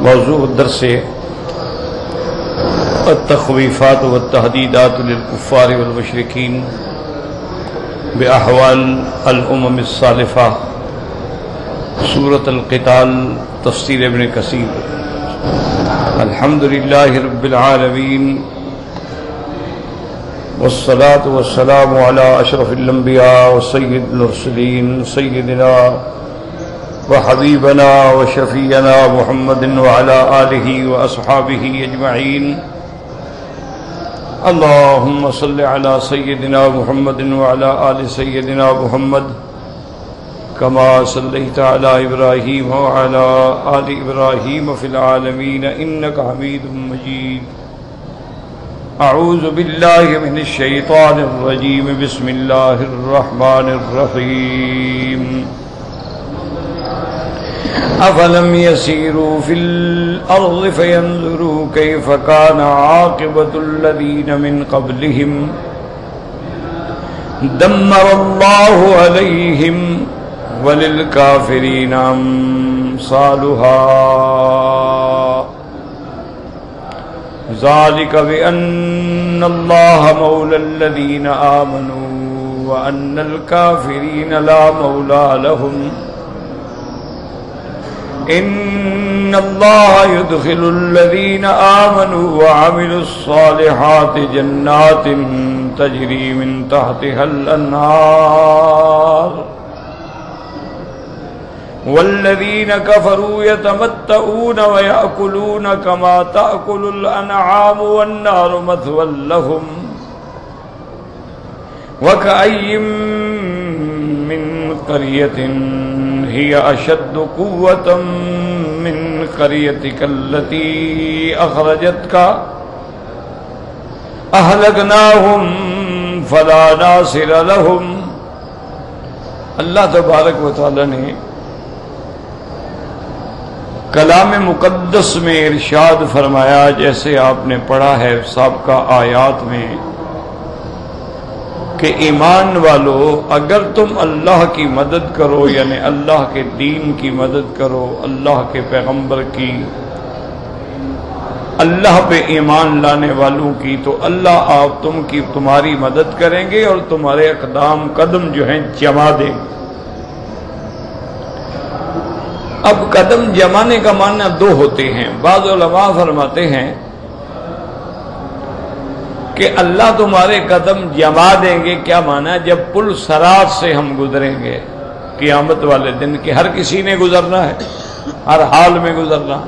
موضوع الدرس التخویفات والتہدیدات للکفار والمشرکین بأحوال الامم السالفہ، سورۃ القتال، تفسیر ابن کثیر۔ الحمدللہ رب العالمین، والصلاة والسلام علی اشرف الانبیاء وسید المرسلین، سیدنا وحبیبنا وشفیعنا محمد وعلى آلہ واصحابہ اجمعین۔ اللہم صل علی سیدنا محمد وعلى آل سیدنا محمد کما صلیت علی ابراہیم وعلى آل ابراہیم فی العالمین انک حمید مجید۔ اعوذ باللہ من الشیطان الرجیم، بسم اللہ الرحمن الرحیم۔ افلم يسيروا في الارض فينظروا كيف كان عاقبة الذين من قبلهم دمر الله عليهم وللكافرين امثالها ذلك بأن الله مولى الذين آمنوا وأن الكافرين لا مولى لهم ان اللہ يدخل الذین آمنوا وعملوا الصالحات جنات تجری من تحتها الانہار والذین کفروا یتمتعون ویأکلون کما تأکل الانعام والنار مثوى لهم وکأی من قریۃ هي أشد قوة من قريتك التي أخرجتك أهلكناهم فلا ناصر لهم۔ اللہ تبارک و تعالی نے کلام مقدس میں ارشاد فرمایا، جیسے آپ نے پڑھا ہے سابقہ آیات میں، کہ ایمان والو اگر تم اللہ کی مدد کرو، یعنی اللہ کے دین کی مدد کرو، اللہ کے پیغمبر کی، اللہ پہ ایمان لانے والوں کی، تو اللہ آپ تمہاری مدد کریں گے اور تمہارے قدم جو ہیں جما دیں گے۔ اب قدم جمانے کا معنی دو ہوتے ہیں۔ بعض علماء فرماتے ہیں کہ اللہ تمہارے قدم جما دیں گے، کیا معنی؟ جب پل صراط سے ہم گزریں گے قیامت والے دن، کہ ہر کسی نے گزرنا ہے، ہر حال میں گزرنا۔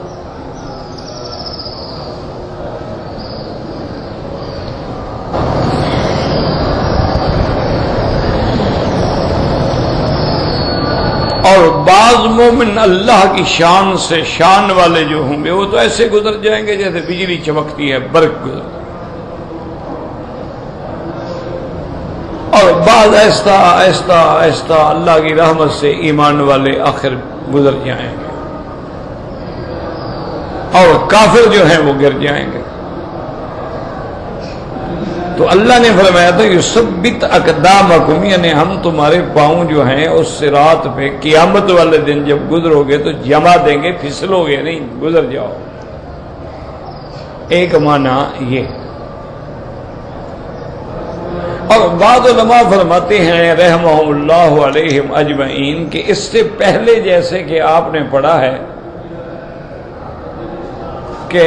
اور بعض مومن اللہ کی شان سے شان والے جو ہوں گے وہ تو ایسے گزر جائیں گے جیسے بجلی چمکتی ہے، برق گزر، اور بعض آہستہ آہستہ آہستہ اللہ کی رحمت سے ایمان والے آخر گزر جائیں گے، اور کافر جو ہیں وہ گر جائیں گے۔ تو اللہ نے فرمایا تھا یثبت اقدامکم، یعنی ہم تمہارے پاؤں جو ہیں اس صراط پہ قیامت والے دن جب گزرو گے تو جما دیں گے، پھسلو گے نہیں، گزر جاؤ۔ ایک معنی یہ۔ اور بعض علماء فرماتے ہیں رحمہم اللہ علیہم اجمعین کہ اس سے پہلے جیسے کہ آپ نے پڑھا ہے کہ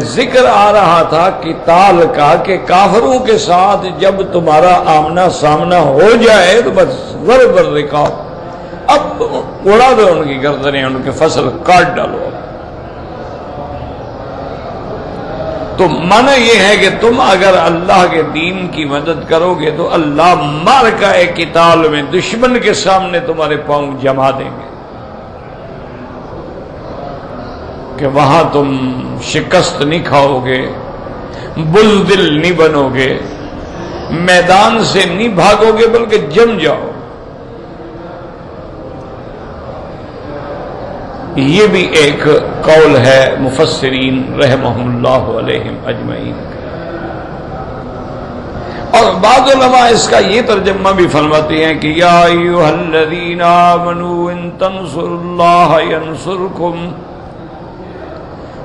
ذکر آ رہا تھا قتال کا، کہ کافروں کے ساتھ جب تمہارا آمنا سامنا ہو جائے تو بس ضرب الرقاب، اب اڑا دو ان کی گردنیں، ان کے فصل کاٹ ڈالو۔ تو معنی یہ ہے کہ تم اگر اللہ کے دین کی مدد کرو گے تو اللہ معرکہ قتال میں دشمن کے سامنے تمہارے پاؤں جما دیں گے، کہ وہاں تم شکست نہیں کھاؤ گے، بزدل نہیں بنو گے، میدان سے نہیں بھاگو گے بلکہ جم جاؤ۔ یہ بھی ایک قول ہے مفسرین رحمہم اللہ علیہم اجمعین۔ اور بعض علماء اس کا یہ ترجمہ بھی فرماتے ہیں کہ یا ایھا الذین آمنوا ان تنصروا اللہ ینصرکم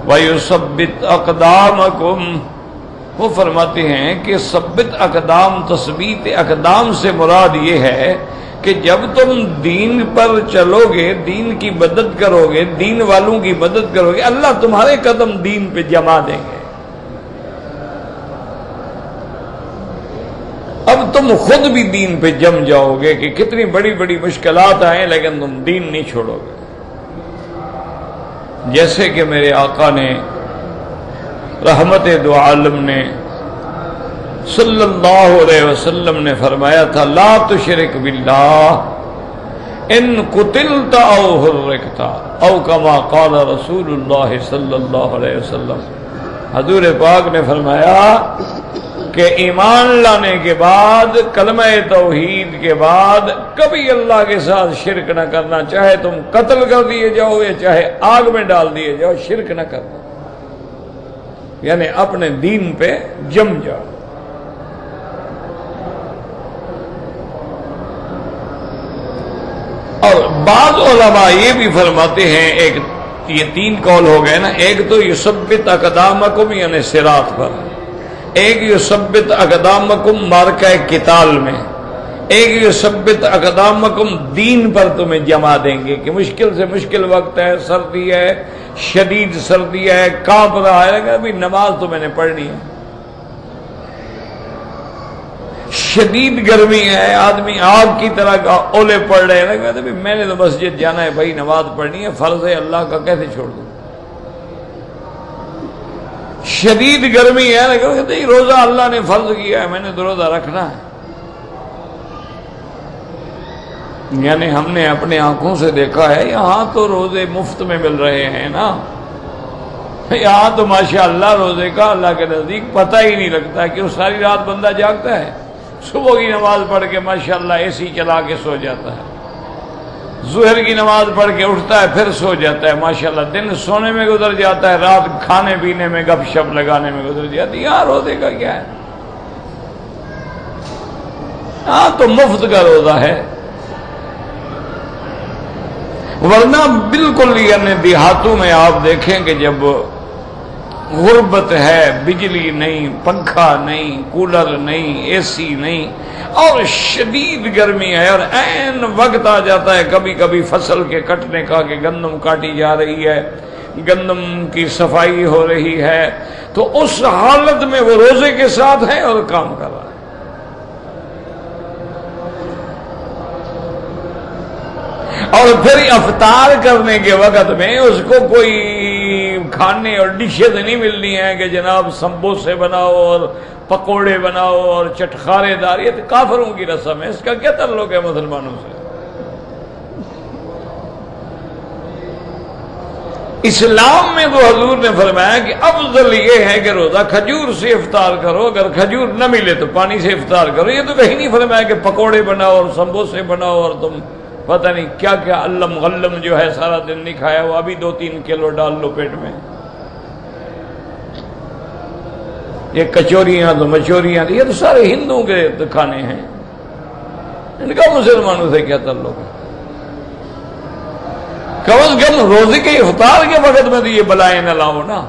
وَيُثَبِّتْ أَقْدَامَكُمْ، وہ فرماتے ہیں کہ ثبت اقدام، تثبیت اقدام سے مراد یہ ہے کہ جب تم دین پر چلو گے، دین کی مدد کرو گے، دین والوں کی مدد کرو گے، اللہ تمہارے قدم دین پہ جما دیں گے۔ اب تم خود بھی دین پہ جم جاؤ گے کہ کتنی بڑی بڑی مشکلات آئیں لیکن تم دین نہیں چھوڑو گے۔ جیسے کہ میرے آقا نے رحمت دو عالم نے صلی اللہ علیہ وسلم نے فرمایا تھا لا تشرک باللہ ان قتلت او حرکت او کما قال رسول اللہ صلی اللہ علیہ وسلم۔ حضور پاک نے فرمایا کہ ایمان لانے کے بعد، کلمہ توحید کے بعد کبھی اللہ کے ساتھ شرک نہ کرنا، چاہے تم قتل کر دیے جاؤ یا چاہے آگ میں ڈال دیے جاؤ، شرک نہ کرنا، یعنی اپنے دین پہ جم جاؤ۔ اور بعض علماء یہ بھی فرماتے ہیں، ایک یہ تین قول ہو گئے نا، ایک تو یثبت اقدامکم یعنی صراط پر، ایک یثبت اقدامکم مارکہ قتال میں، ایک یثبت اقدامکم دین پر تمہیں جما دیں گے کہ مشکل سے مشکل وقت ہے، سردی ہے، شدید سردی ہے، کانپ رہا ہے، ابھی نماز تو میں نے پڑھنی ہے، شدید گرمی ہے، آدمی آگ کی طرح کا اولے پڑ رہے ہیں، کہتے ہیں میں نے تو مسجد جانا ہے بھائی، نماز پڑھنی ہے، فرض ہے، اللہ کا کیسے چھوڑ دوں؟ شدید گرمی ہے، کہتے ہیں روزہ اللہ نے فرض کیا ہے، میں نے تو روزہ رکھنا ہے۔ یعنی ہم نے اپنے آنکھوں سے دیکھا ہے، یہاں تو روزے مفت میں مل رہے ہیں نا، یہاں تو ماشاءاللہ روزے کا اللہ کے نزدیک پتہ ہی نہیں لگتا کہ وہ ساری رات بندہ جاگتا ہے، صبح کی نماز پڑھ کے ماشاءاللہ اے سی چلا کے سو جاتا ہے، ظہر کی نماز پڑھ کے اٹھتا ہے پھر سو جاتا ہے، ماشاءاللہ دن سونے میں گزر جاتا ہے، رات کھانے پینے میں گپ شپ لگانے میں گزر جاتی ہے۔ یہاں روزے کا کیا ہے؟ ہاں تو مفت کا روزہ ہے، ورنہ بالکل یعنی دیہاتوں میں آپ دیکھیں کہ جب غربت ہے، بجلی نہیں، پنکھا نہیں، کولر نہیں، اے سی نہیں، اور شدید گرمی ہے، اور عین وقت آ جاتا ہے کبھی کبھی فصل کے کٹنے کا کہ گندم کاٹی جا رہی ہے، گندم کی صفائی ہو رہی ہے، تو اس حالت میں وہ روزے کے ساتھ ہے اور کام کر رہا ہے۔ اور پھر افطار کرنے کے وقت میں اس کو کوئی کھانے اور ڈشز نہیں ملنی ہیں کہ جناب سمبوسے بناؤ اور پکوڑے بناؤ اور چٹخارے دار، یہ تو کافروں کی رسم ہے، اس کا کیا تعلق ہے مسلمانوں سے؟ اسلام میں تو حضور نے فرمایا کہ افضل یہ ہے کہ روزہ کھجور سے افطار کرو، اگر کھجور نہ ملے تو پانی سے افطار کرو۔ یہ تو کہیں نہیں فرمایا کہ پکوڑے بناؤ اور سمبوسے بناؤ اور تم پتہ نہیں کیا کیا علم غلم جو ہے سارا دن نہیں کھایا وہ ابھی 2-3 کلو ڈال لو پیٹ میں، یہ کچوریاں تو مچوریاں، یہ تو سارے ہندوؤں کے کھانے ہیں، ان کا مسلمانوں سے کیا تعلق ہے؟ کم از کم روزے کے افطار کے وقت میں تو یہ بلائیں نہ لاؤ نا۔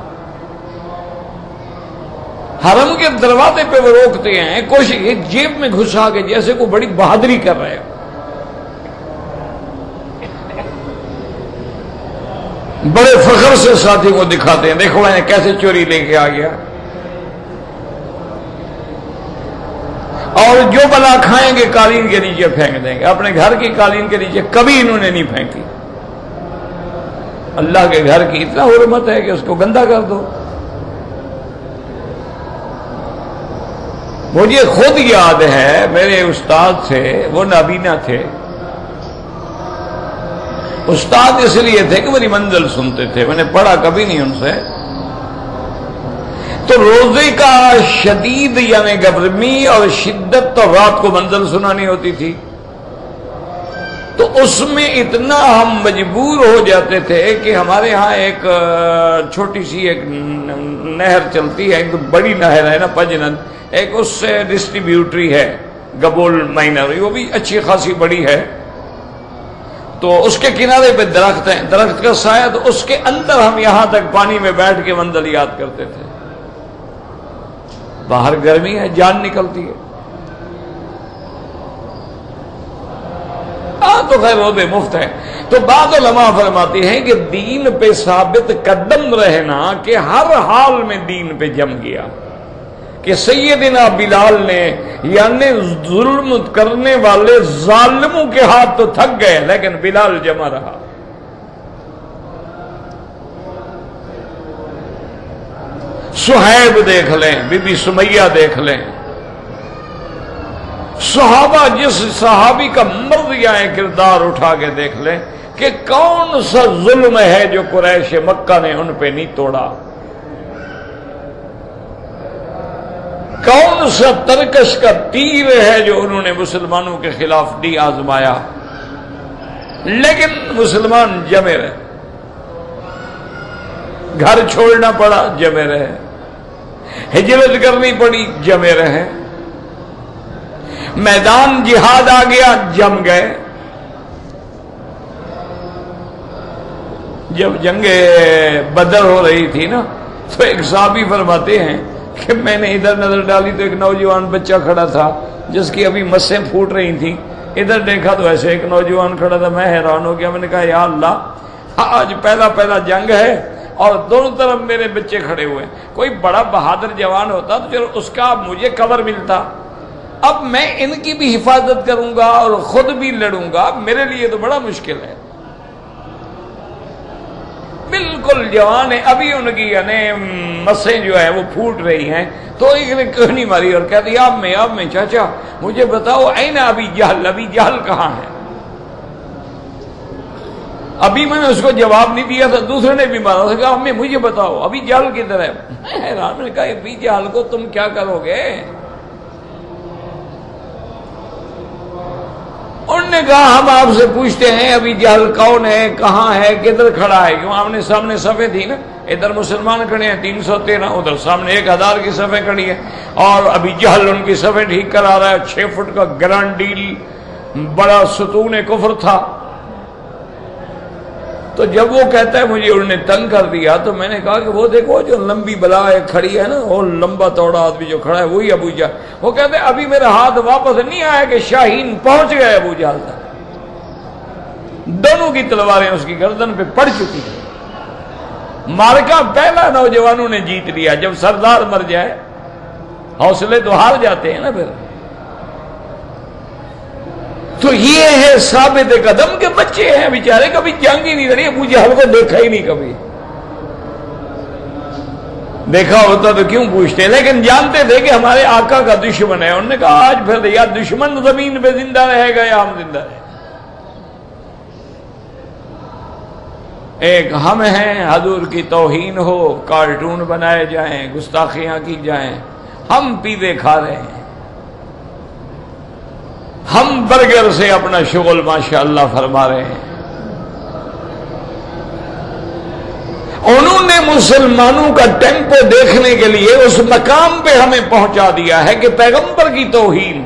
حرم کے دروازے پہ وہ روکتے ہیں، کوشش ایک جیب میں گھسا کے جیسے کوئی بڑی بہادری کر رہے ہو، بڑے فخر سے ساتھی کو دکھاتے ہیں، دیکھو میں نے کیسے چوری لے کے آ گیا، اور جو بلا کھائیں گے قالین کے نیچے پھینک دیں گے، اپنے گھر کی قالین کے نیچے کبھی انہوں نے نہیں پھینکی۔ اللہ کے گھر کی اتنا حرمت ہے کہ اس کو گندا کر دو۔ مجھے خود یاد ہے میرے استاد تھے، وہ نابینا تھے، استاد اس لیے تھے کہ میری منزل سنتے تھے، میں نے پڑھا کبھی نہیں ان سے، تو روزے کا شدید یعنی گرمی اور شدت تو رات کو منزل سنانی ہوتی تھی، تو اس میں اتنا ہم مجبور ہو جاتے تھے کہ ہمارے ہاں ایک چھوٹی سی ایک نہر چلتی ہے، ایک بڑی نہر ہے نا پجنن، ایک اس سے ڈسٹریبیوٹری ہے گبول مائنر، وہ بھی اچھی خاصی بڑی ہے، تو اس کے کنارے پہ درخت ہیں، درخت کا سایہ، تو اس کے اندر ہم یہاں تک پانی میں بیٹھ کے منزل یاد کرتے تھے۔ باہر گرمی ہے، جان نکلتی ہے، تو خیر وہ بے مفت ہے۔ تو بعض علماء فرماتے ہیں کہ دین پہ ثابت قدم رہنا کہ ہر حال میں دین پہ جم گیا، کہ سیدنا بلال نے یعنی ظلم کرنے والے ظالموں کے ہاتھ تو تھک گئے لیکن بلال جمع رہا۔ صہیب دیکھ لیں، بی بی سمیہ دیکھ لیں، صحابہ، جس صحابی کا مرضیہ کردار اٹھا کے دیکھ لیں کہ کون سا ظلم ہے جو قریش مکہ نے ان پہ نہیں توڑا، کون سا ترکش کا تیر ہے جو انہوں نے مسلمانوں کے خلاف نہیں آزمایا، لیکن مسلمان جمے رہے، گھر چھوڑنا پڑا جمے رہے، ہجرت کرنی پڑی جمے رہے، میدان جہاد آ گیا جم گئے۔ جب جنگ بدر ہو رہی تھی نا تو ایک صحابی فرماتے ہیں کہ میں نے ادھر نظر ڈالی تو ایک نوجوان بچہ کھڑا تھا جس کی ابھی مسیں پھوٹ رہی تھیں، ادھر دیکھا تو ایسے ایک نوجوان کھڑا تھا، میں حیران ہو گیا، میں نے کہا یا اللہ آج پہلا جنگ ہے اور دونوں طرف میرے بچے کھڑے ہوئے، کوئی بڑا بہادر جوان ہوتا تو چلو اس کا مجھے کور ملتا، اب میں ان کی بھی حفاظت کروں گا اور خود بھی لڑوں گا، میرے لیے تو بڑا مشکل ہے۔ بالکل جوان ہے، ابھی ان کی یعنی مسیں جو ہے وہ پھوٹ رہی ہیں، تو ایک نے کیوں نہیں ماری اور کہتی اب میں چاچا مجھے بتاؤ این ابھی جہل کہاں ہے؟ ابھی میں نے اس کو جواب نہیں دیا تھا، دوسرے نے بھی مارا، اس نے کہا امی مجھے بتاؤ ابھی جہل کدھر ہے؟ میں حیران نے کہا ابھی جہل کو تم کیا کرو گے؟ انہوں نے کہا ہم آپ سے پوچھتے ہیں ابھی جہل کون ہے، کہاں ہے، کدھر کھڑا ہے؟ کیوں آمنے سامنے صفیں تھی نا، ادھر مسلمان کھڑے ہیں 313، ادھر سامنے 1000 کی صفیں کھڑی ہیں، اور ابھی جہل ان کی صفیں ٹھیک کرا رہا ہے، 6 فٹ کا گرانڈیل بڑا ستون کفر تھا۔ تو جب وہ کہتا ہے مجھے انہوں نے تنگ کر دیا، تو میں نے کہا کہ وہ دیکھو جو لمبی بلا کھڑی ہے نا، وہ لمبا توڑا آدمی جو کھڑا ہے وہی ابو جہل۔ وہ کہتے ہیں ابھی میرا ہاتھ واپس نہیں آیا کہ شاہین پہنچ گئے ابو جہل تک، دونوں کی تلواریں اس کی گردن پہ پڑ چکی تھی۔ مارکا پہلا نوجوانوں نے جیت لیا، جب سردار مر جائے حوصلے تو ہار جاتے ہیں نا پھر۔ تو یہ ہے ثابت قدم کے بچے ہیں بیچارے، کبھی جنگ ہی نہیں لڑی، ابو جہل کو دیکھا ہی نہیں، کبھی دیکھا ہوتا تو کیوں پوچھتے، لیکن جانتے تھے کہ ہمارے آقا کا دشمن ہے۔ انہوں نے کہا آج پھر یا دشمن زمین پہ زندہ رہے گا یا ہم زندہ رہے گا۔ ایک ہم ہیں حضور کی توہین ہو، کارٹون بنائے جائیں، گستاخیاں کی جائیں، ہم پیزے کھا رہے ہیں، ہم برگر سے اپنا شغل ماشاءاللہ فرما رہے ہیں۔ انہوں نے مسلمانوں کا ٹیمپو دیکھنے کے لیے اس مقام پہ ہمیں پہنچا دیا ہے کہ پیغمبر کی توہین،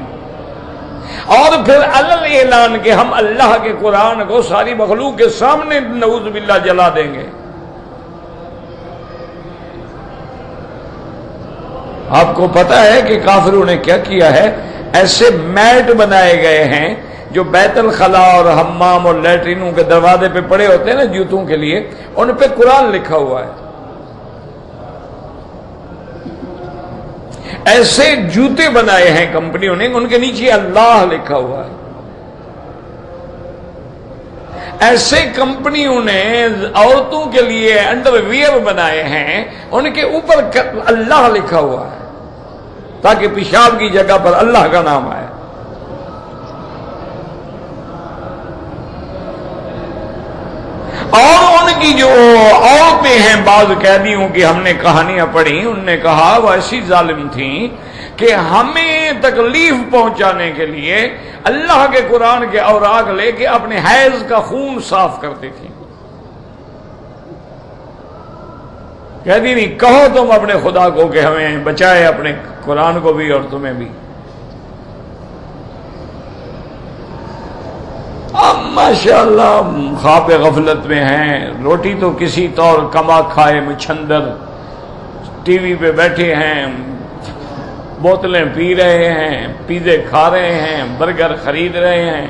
اور پھر علل اعلان کہ ہم اللہ کے قرآن کو ساری مخلوق کے سامنے نعوذ باللہ جلا دیں گے۔ آپ کو پتا ہے کہ کافروں نے کیا کیا ہے؟ ایسے میٹ بنائے گئے ہیں جو بیت الخلا اور حمام اور لیٹرینوں کے دروازے پہ پڑے ہوتے ہیں نا جوتوں کے لیے، ان پہ قرآن لکھا ہوا ہے۔ ایسے جوتے بنائے ہیں کمپنیوں نے، ان کے نیچے اللہ لکھا ہوا ہے۔ ایسے کمپنیوں نے عورتوں کے لیے انڈر ویئر بنائے ہیں، ان کے اوپر اللہ لکھا ہوا ہے تاکہ پیشاب کی جگہ پر اللہ کا نام آئے۔ اور ان کی جو عورتیں ہیں، بعض قیدیوں کی ہم نے کہانیاں پڑھی، انہوں نے کہا وہ ایسی ظالم تھیں کہ ہمیں تکلیف پہنچانے کے لیے اللہ کے قرآن کے اوراق لے کے اپنے حیض کا خون صاف کرتی تھیں۔ کہتی نہیں کہو تم اپنے خدا کو کہ ہمیں بچائے، اپنے قرآن کو بھی اور تمہیں بھی۔ ماشاءاللہ خواب غفلت میں ہیں، روٹی تو کسی طور کما کھائے مچھندر، ٹی وی پہ بیٹھے ہیں، بوتلیں پی رہے ہیں، پیزے کھا رہے ہیں، برگر خرید رہے ہیں،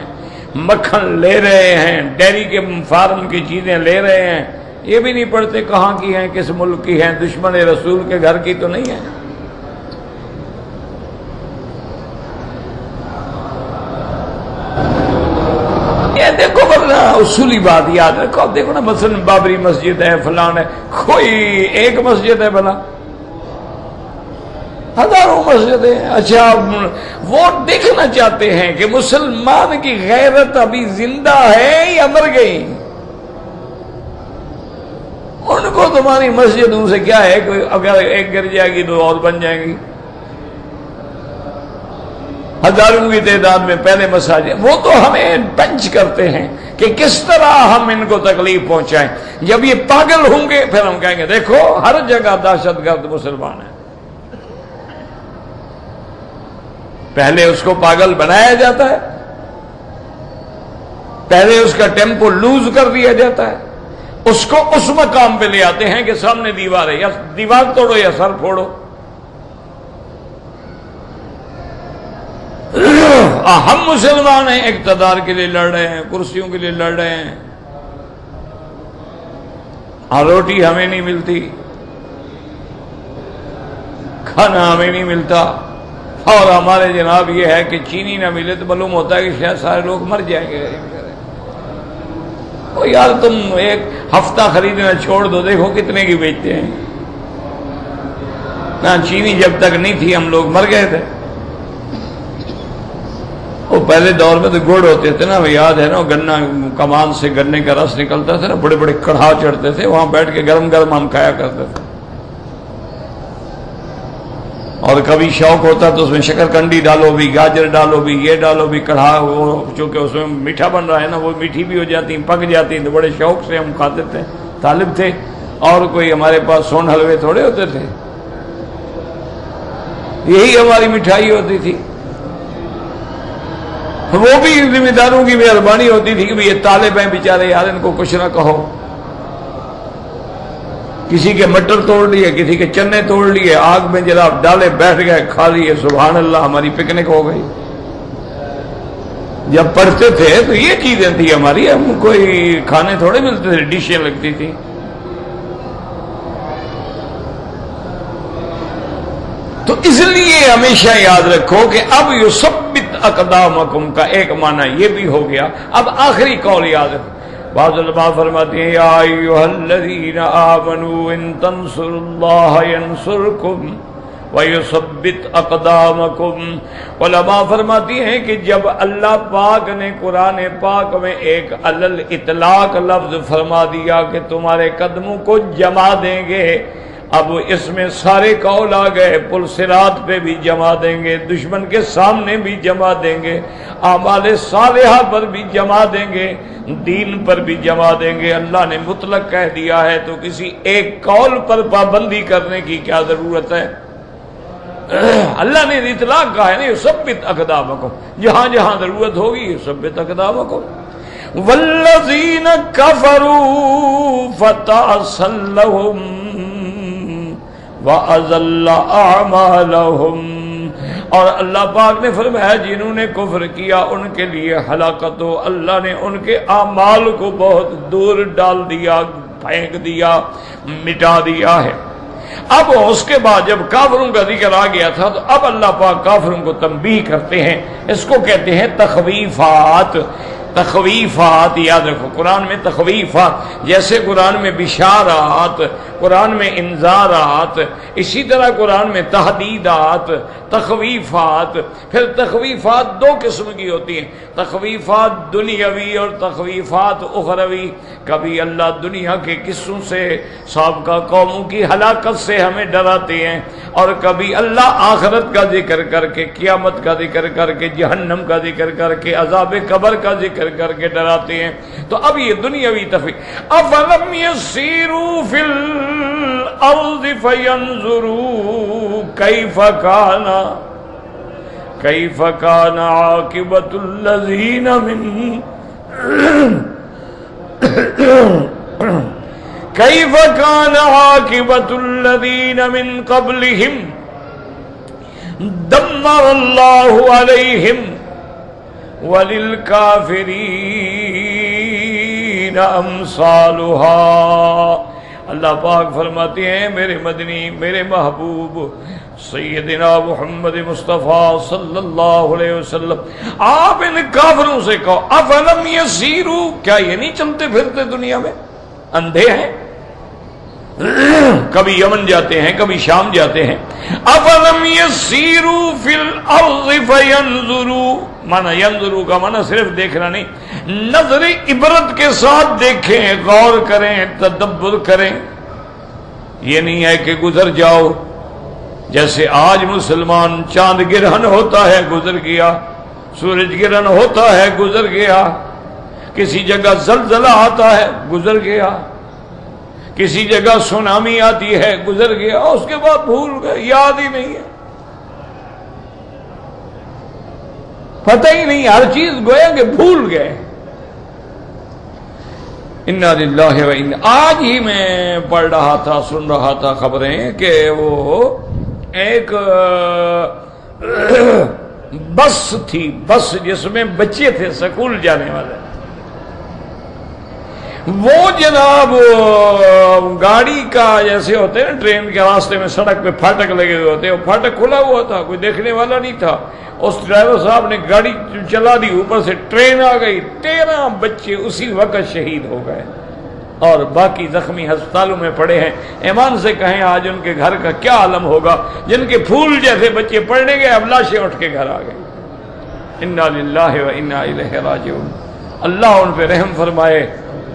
مکھن لے رہے ہیں، ڈیری کے فارم کی چیزیں لے رہے ہیں، یہ بھی نہیں پڑھتے کہاں کی ہیں، کس ملک کی ہیں، دشمن رسول کے گھر کی تو نہیں ہے۔ یہ دیکھو ورنہ اصولی بات یاد رکھو، اب دیکھو نا مثلا بابری مسجد ہے، فلان ہے، کوئی ایک مسجد ہے بنا، ہزاروں مسجدیں۔ اچھا وہ دیکھنا چاہتے ہیں کہ مسلمان کی غیرت ابھی زندہ ہے یا مر گئی؟ ان کو تمہاری مسجدوں سے کیا ہے، کوئی اگر ایک گر جائے گی تو اور بن جائیں گی، ہزاروں کی تعداد میں پہلے مساجد۔ وہ تو ہمیں پنچ کرتے ہیں کہ کس طرح ہم ان کو تکلیف پہنچائیں۔ جب یہ پاگل ہوں گے پھر ہم کہیں گے دیکھو ہر جگہ دہشت گرد مسلمان ہیں۔ پہلے اس کو پاگل بنایا جاتا ہے، پہلے اس کا ٹیمپو لوز کر دیا جاتا ہے، اس کو اس مقام پہ لے آتے ہیں کہ سامنے دیوار ہے، یا دیوار توڑو یا سر پھوڑو۔ ہم مسلمان ہیں، اقتدار کے لیے لڑ رہے ہیں، کرسیوں کے لیے لڑ رہے ہیں، روٹی ہمیں نہیں ملتی، کھانا ہمیں نہیں ملتا، اور ہمارے جناب یہ ہے کہ چینی نہ ملے تو معلوم ہوتا ہے کہ شاید سارے لوگ مر جائیں گے۔ او یار تم ایک ہفتہ خریدنا چھوڑ دو، دیکھو کتنے کی بیچتے ہیں۔ نہ چینی جب تک نہیں تھی ہم لوگ مر گئے تھے۔ وہ پہلے دور میں تو گڑ ہوتے تھے نا، یاد ہے نا، گنا کمان سے گنے کا رس نکلتا تھا نا، بڑے بڑے کڑھا چڑھتے تھے، وہاں بیٹھ کے گرم گرم ہم کھایا کرتے تھے۔ اور کبھی شوق ہوتا تو اس میں شکر کنڈی ڈالو بھی، گاجر ڈالو بھی، یہ ڈالو بھی، کڑھا، وہ چونکہ اس میں میٹھا بن رہا ہے نا، وہ میٹھی بھی ہو جاتی، پک جاتی، تو بڑے شوق سے ہم کھاتے تھے، طالب تھے، اور کوئی ہمارے پاس سون حلوے تھوڑے ہوتے تھے، یہی ہماری مٹھائی ہوتی تھی۔ وہ بھی ذمہ داروں کی مہربانی ہوتی تھی کہ یہ طالب ہیں بیچارے، یار ان کو کچھ نہ کہو۔ کسی کے مٹر توڑ لیے، کسی کے چنے توڑ لیے، آگ میں جناب ڈالے، بیٹھ گئے، کھا لیے، سبحان اللہ، ہماری پکنک ہو گئی۔ جب پڑھتے تھے تو یہ چیزیں تھی ہماری، ہم کوئی کھانے تھوڑے ملتے تھے، ڈشیں لگتی تھی۔ تو اس لیے ہمیشہ یاد رکھو کہ اب یثبت اقدامکم کا ایک معنی یہ بھی ہو گیا۔ اب آخری قول یاد رکھو، بعض علماء فرماتے ہیں یا ایھا الذین آمنوا ان تنصروا اللہ ینصرکم وَيُثَبِّتْ أَقْدَامَكُمْ۔ علماء فرماتی ہیں کہ جب اللہ پاک نے قرآن پاک میں ایک علل اطلاق لفظ فرما دیا کہ تمہارے قدموں کو جما دیں گے، اب اس میں سارے قول آ گئے، پل صراط پہ بھی جما دیں گے، دشمن کے سامنے بھی جما دیں گے، اعمال صالحہ پر بھی جما دیں گے، دین پر بھی جما دیں گے۔ اللہ نے مطلق کہہ دیا ہے تو کسی ایک قول پر پابندی کرنے کی کیا ضرورت ہے؟ اللہ نے اطلاق کہا ہے نا یثبت اقدامکم، جہاں جہاں ضرورت ہوگی یثبت اقدامکم۔ والذین کفروا فتعصا لهم وَأَضَلَّ أَعْمَالَهُمْ، اور اللہ پاک نے فرمایا جنہوں نے کفر کیا ان کے لیے ہلاکت ہو، اللہ نے ان کے اعمال کو بہت دور ڈال دیا، پھینک دیا، مٹا دیا ہے۔ اب اس کے بعد جب کافروں کا ذکر آ گیا تھا تو اب اللہ پاک کافروں کو تنبیہ کرتے ہیں، اس کو کہتے ہیں تخویفات۔ تخویفات یاد رکھو، قرآن میں تخویفات، جیسے قرآن میں بشارات، قرآن میں انذارات، اسی طرح قرآن میں تحدیدات، تخویفات۔ پھر تخویفات دو قسم کی ہوتی ہیں، تخویفات دنیاوی اور تخویفات اخروی۔ کبھی اللہ دنیا کے قصوں سے، سابقہ قوموں کی ہلاکت سے ہمیں ڈراتے ہیں، اور کبھی اللہ آخرت کا ذکر کر کے، قیامت کا ذکر کر کے، جہنم کا ذکر کر کے، عذاب قبر کا ذکر کر کے ڈراتے ہیں۔ تو اب یہ دنیاوی تخویف، افلم یسیروا فی الارض فینظروا کیف کان عاقبۃ الذین من کیف کان عاقبۃ الذین من قبلہم دمر اللہ علیہم وللکافرین امثالها۔ اللہ پاک فرماتے ہیں میرے مدنی، میرے محبوب سیدنا محمد مصطفیٰ صلی اللہ علیہ وسلم، آپ ان کافروں سے کہو افلم یسیروا، کیا یہ نہیں چلتے پھرتے دنیا میں؟ اندھے ہیں، کبھی یمن جاتے ہیں، کبھی شام جاتے ہیں۔ افلم یسیروا فی الارض فینظروا، مانا ینظروا کا مانا صرف دیکھنا نہیں، نظر عبرت کے ساتھ دیکھیں، غور کریں، تدبر کریں۔ یہ نہیں ہے کہ گزر جاؤ، جیسے آج مسلمان چاند گرہن ہوتا ہے گزر گیا، سورج گرہن ہوتا ہے گزر گیا، کسی جگہ زلزلہ آتا ہے گزر گیا، کسی جگہ سونامی آتی ہے گزر گیا، اس کے بعد بھول گئے، یاد ہی نہیں ہے، پتہ ہی نہیں، ہر چیز گویا کہ بھول گئے۔ انا للہ و انا، آج ہی میں پڑھ رہا تھا، سن رہا تھا خبریں کہ وہ ایک بس تھی، بس جس میں بچے تھے سکول جانے والے، وہ جناب گاڑی کا جیسے ہوتے ہیں ٹرین کے راستے میں سڑک پہ پھاٹک لگے ہوئے ہوتے ہیں، وہ پھاٹک کھلا ہوا تھا، کوئی دیکھنے والا نہیں تھا، اس ڈرائیور صاحب نے گاڑی چلا دی، اوپر سے ٹرین آ گئی، 13 بچے اسی وقت شہید ہو گئے اور باقی زخمی ہسپتالوں میں پڑے ہیں۔ ایمان سے کہیں آج ان کے گھر کا کیا عالم ہوگا، جن کے پھول جیسے بچے پڑھنے گئے اب لاشیں اٹھ کے گھر آ گئے۔ انا للہ و انا الیہ راجعون۔ اللہ ان پہ رحم فرمائے،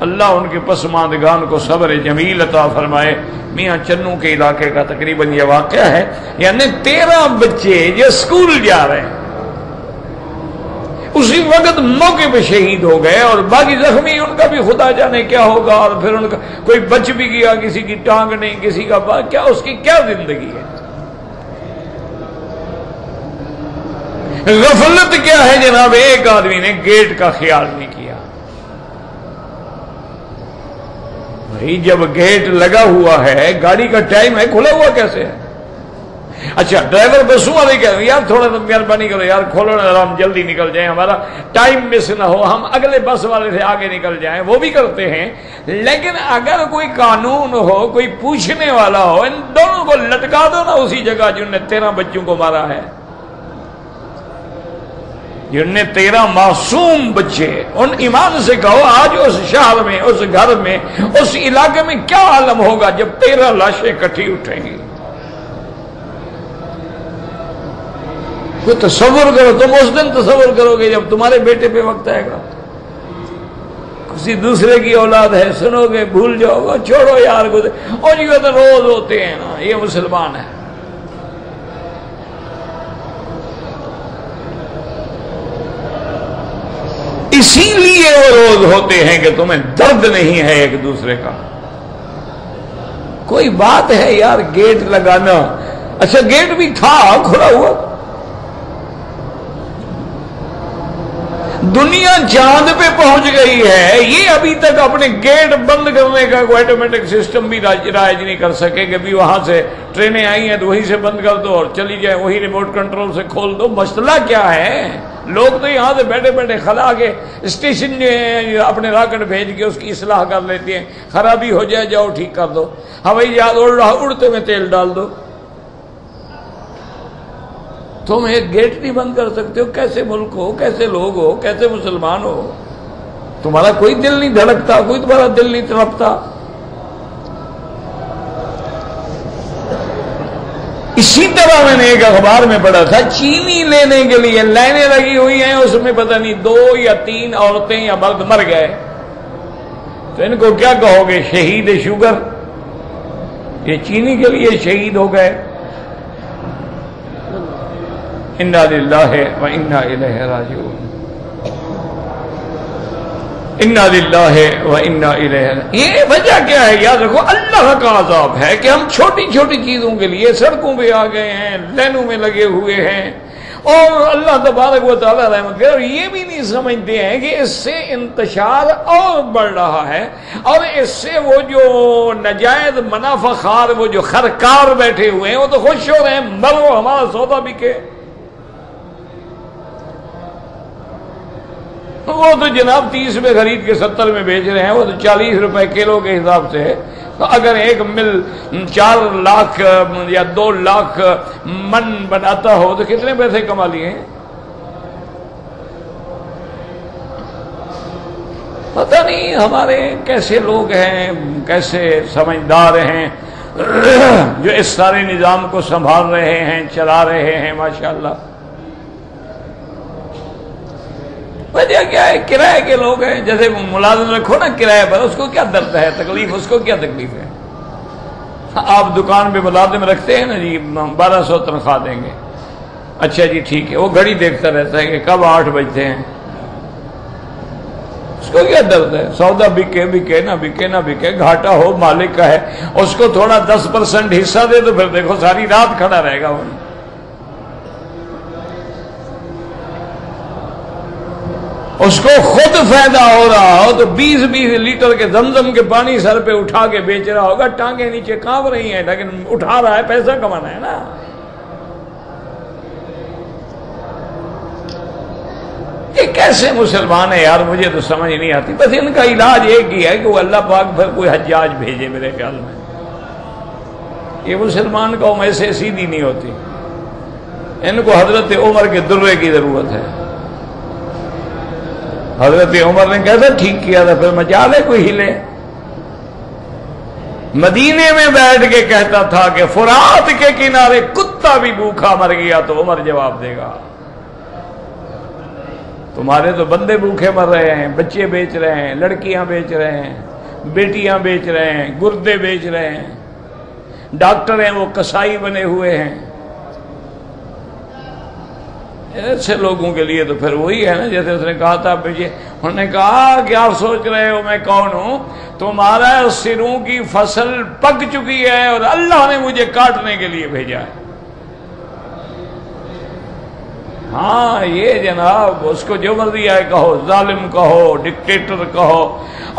اللہ ان کے پسماندگان کو صبر جمیل عطا فرمائے۔ میاں چنو کے علاقے کا تقریباً یہ واقعہ ہے، یعنی 13 بچے جو اسکول جا رہے ہیں اسی وقت موقع پہ شہید ہو گئے، اور باقی زخمی ان کا بھی خدا جانے کیا ہوگا، اور پھر ان کا کوئی بچ بھی گیا، کسی کی ٹانگ نہیں، کسی کا کیا، اس کی کیا زندگی ہے۔ غفلت کیا ہے جناب، ایک آدمی نے گیٹ کا خیال نہیں کیا۔ بھائی جب گیٹ لگا ہوا ہے، گاڑی کا ٹائم ہے، کھلا ہوا کیسے ہے؟ اچھا ڈرائیور بسوں والے کہتے ہیں یار تھوڑا مہربانی کرو یار، کھولو نا، ہم جلدی نکل جائیں، ہمارا ٹائم مس نہ ہو، ہم اگلے بس والے سے آگے نکل جائیں، وہ بھی کرتے ہیں۔ لیکن اگر کوئی قانون ہو، کوئی پوچھنے والا ہو، ان دونوں کو لٹکا دو نا اسی جگہ جن نے 13 بچوں کو مارا ہے، جن نے 13 معصوم بچے، ان ایمان سے کہو آج اس شہر میں، اس گھر میں، اس علاقے میں کیا عالم ہوگا جب 13 لاشیں اکٹھی اٹھیں گی۔ کوئی تصور کرو، تم اس دن تصور کرو گے جب تمہارے بیٹے پہ وقت آئے گا، کسی دوسرے کی اولاد ہے، سنو گے بھول جاؤ گے، چھوڑو یار گزر، اور یہ تو روز ہوتے ہیں نا، یہ مسلمان ہے۔ اسی لیے وہ روز ہوتے ہیں کہ تمہیں درد نہیں ہے ایک دوسرے کا۔ کوئی بات ہے یار گیٹ لگانا، اچھا گیٹ بھی تھا کھلا ہوا، دنیا چاند پہ پہنچ گئی ہے، یہ ابھی تک اپنے گیٹ بند کرنے کا کوئی آٹومیٹک سسٹم بھی رائج نہیں کر سکے کہ بھی وہاں سے ٹرینیں آئی ہیں تو وہیں سے بند کر دو اور چلی جائے، وہی ریموٹ کنٹرول سے کھول دو۔ مسئلہ کیا ہے؟ لوگ تو یہاں سے بیٹھے بیٹھے خلا کے اسٹیشن جو ہے اپنے راکٹ بھیج کے اس کی اصلاح کر لیتے ہیں، خرابی ہو جائے جاؤ ٹھیک کر دو، ہوائی جہاز اڑ رہا اڑتے میں تیل ڈال دو۔ تم ایک گیٹ نہیں بند کر سکتے ہو؟ کیسے ملک ہو، کیسے لوگ ہو، کیسے مسلمان ہو؟ تمہارا کوئی دل نہیں دھڑکتا، کوئی تمہارا دل نہیں تڑپتا؟ اسی طرح میں نے ایک اخبار میں پڑھا تھا، چینی لینے کے لیے لائنیں لگی ہوئی ہیں، اس میں پتہ نہیں 2 یا 3 عورتیں یا مرد مر گئے، تو ان کو کیا کہو گے؟ شہید شوگر، یہ چینی کے لیے شہید ہو گئے۔ انا للہ و انا الیہ راجعون، انا للہ و انا الیہ۔ یہ وجہ کیا ہے؟ یاد رکھو اللہ کا عذاب ہے کہ ہم چھوٹی چھوٹی چیزوں کے لیے سڑکوں پہ آ گئے ہیں، لائنوں میں لگے ہوئے ہیں، اور اللہ تبارک و تعالیٰ رحمت کرے، اور یہ بھی نہیں سمجھتے ہیں کہ اس سے انتشار اور بڑھ رہا ہے، اور اس سے وہ جو ناجائز منافع خار، وہ جو خرکار بیٹھے ہوئے ہیں، وہ تو خوش ہو رہے ہیں، مرو ہمارا سودا بکے۔ وہ تو جناب 30 میں خرید کے 70 میں بیچ رہے ہیں، وہ تو 40 روپے کلو کے حساب سے ہے۔ تو اگر ایک مل 4 لاکھ یا 2 لاکھ من بناتا ہو تو کتنے پیسے کما لیے ہیں؟ پتہ نہیں ہمارے کیسے لوگ ہیں، کیسے سمجھدار ہیں جو اس سارے نظام کو سنبھال رہے ہیں، چلا رہے ہیں، ماشاءاللہ۔ وجہ کیا ہے؟ کرایہ کے لوگ ہیں، جیسے ملازم رکھو نا کرایہ پر، اس کو کیا درد ہے، تکلیف، اس کو کیا تکلیف ہے؟ آپ دکان پہ ملازم رکھتے ہیں نا جی، 1200 تنخواہ دیں گے، اچھا جی ٹھیک ہے، وہ گھڑی دیکھتا رہتا ہے کہ کب 8 بجتے ہیں، اس کو کیا درد ہے؟ سودا بکے بکے نہ بکے نہ بکے، گھاٹا ہو مالک کا ہے، اس کو تھوڑا 10% حصہ دے تو پھر دیکھو ساری رات کھڑا رہے گا وہ۔ اس کو خود فائدہ ہو رہا ہو تو 20 لیٹر کے زمزم کے پانی سر پہ اٹھا کے بیچ رہا ہوگا، ٹانگیں نیچے کانپ رہی ہیں، لیکن اٹھا رہا ہے، پیسہ کمانا ہے نا۔ یہ کیسے مسلمان ہیں یار، مجھے تو سمجھ نہیں آتی۔ بس ان کا علاج ایک ہی ہے کہ وہ اللہ پاک پھر کوئی حجاج بھیجے، میرے خیال میں۔ یہ مسلمان قوم ایسے سیدھی نہیں ہوتی، ان کو حضرت عمر کے درے کی ضرورت ہے۔ حضرت عمر نے کیسا ٹھیک کیا تھا، پھر مجال ہے کوئی ہلے۔ مدینے میں بیٹھ کے کہتا تھا کہ فرات کے کنارے کتا بھی بھوکا مر گیا تو عمر جواب دے گا۔ تمہارے تو بندے بھوکے مر رہے ہیں، بچے بیچ رہے ہیں، لڑکیاں بیچ رہے ہیں، بیٹیاں بیچ رہے ہیں، گردے بیچ رہے ہیں، ڈاکٹر ہیں وہ کسائی بنے ہوئے ہیں۔ ایسے لوگوں کے لیے تو پھر وہی ہے نا، جیسے اس نے کہا تھا مجھے، انہوں نے کہا کیا سوچ رہے ہو میں کون ہوں؟ تمہارا سروں کی فصل پک چکی ہے اور اللہ نے مجھے کاٹنے کے لیے بھیجا ہے۔ ہاں یہ جناب، اس کو جو مرضی آئے کہو، ظالم کہو، ڈکٹیٹر کہو،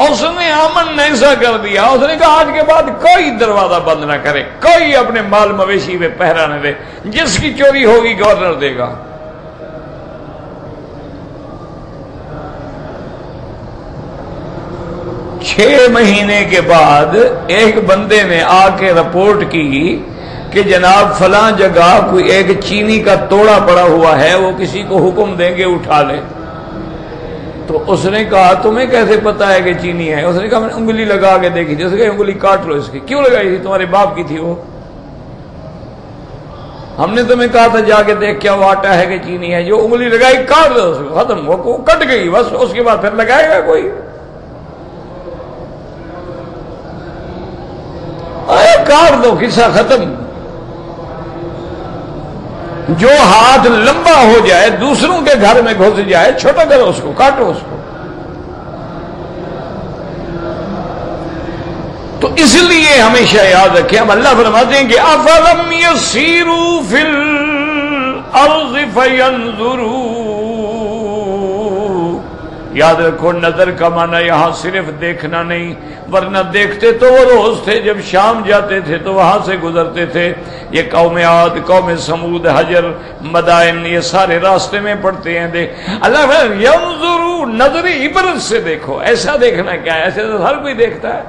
اس نے امن ایسا کر دیا، اس نے کہا آج کے بعد کوئی دروازہ بند نہ کرے، کوئی اپنے مال مویشی پہ پہرا نہ دے، جس کی چوری ہوگی گورنر دے گا۔ 6 مہینے کے بعد ایک بندے نے آ کے رپورٹ کی کہ جناب فلاں جگہ کوئی ایک چینی کا توڑا پڑا ہوا ہے، وہ کسی کو حکم دیں گے اٹھا لے۔ تو اس نے کہا تمہیں کیسے پتا ہے کہ چینی ہے؟ اس نے کہا میں نے انگلی لگا کے دیکھی تھی۔ اس نے کہا انگلی کاٹ لو اس کی۔ کیوں لگائی تھی؟ تمہارے باپ کی تھی وہ، ہم نے تمہیں کہا تھا جا کے دیکھ کیا وہ آٹا ہے کہ چینی ہے، جو انگلی لگائی کاٹ دو اس کو، ختم، وہ کٹ گئی بس، اس کے بعد پھر لگائے گا کوئی؟ کاٹ دو، قصہ ختم۔ جو ہاتھ لمبا ہو جائے، دوسروں کے گھر میں گھس جائے، چھوٹا کرو اس کو، کاٹو اس کو۔ تو اس لیے ہمیشہ یاد رکھیں، ہم اللہ فرماتے ہیں کہ افلم یسیروا فی الارض فینظروا، یاد رکھو نظر کا معنی یہاں صرف دیکھنا نہیں، ورنہ دیکھتے تو وہ روز تھے جب شام جاتے تھے تو وہاں سے گزرتے تھے۔ یہ قوم عاد، قوم سمود، حجر، مدائن، یہ سارے راستے میں پڑتے ہیں۔ دیکھ اللہ فرماتا ہے ینظروا، نظر عبرت سے دیکھو۔ ایسا دیکھنا کیا ہے؟ ایسے تو ہر کوئی دیکھتا ہے،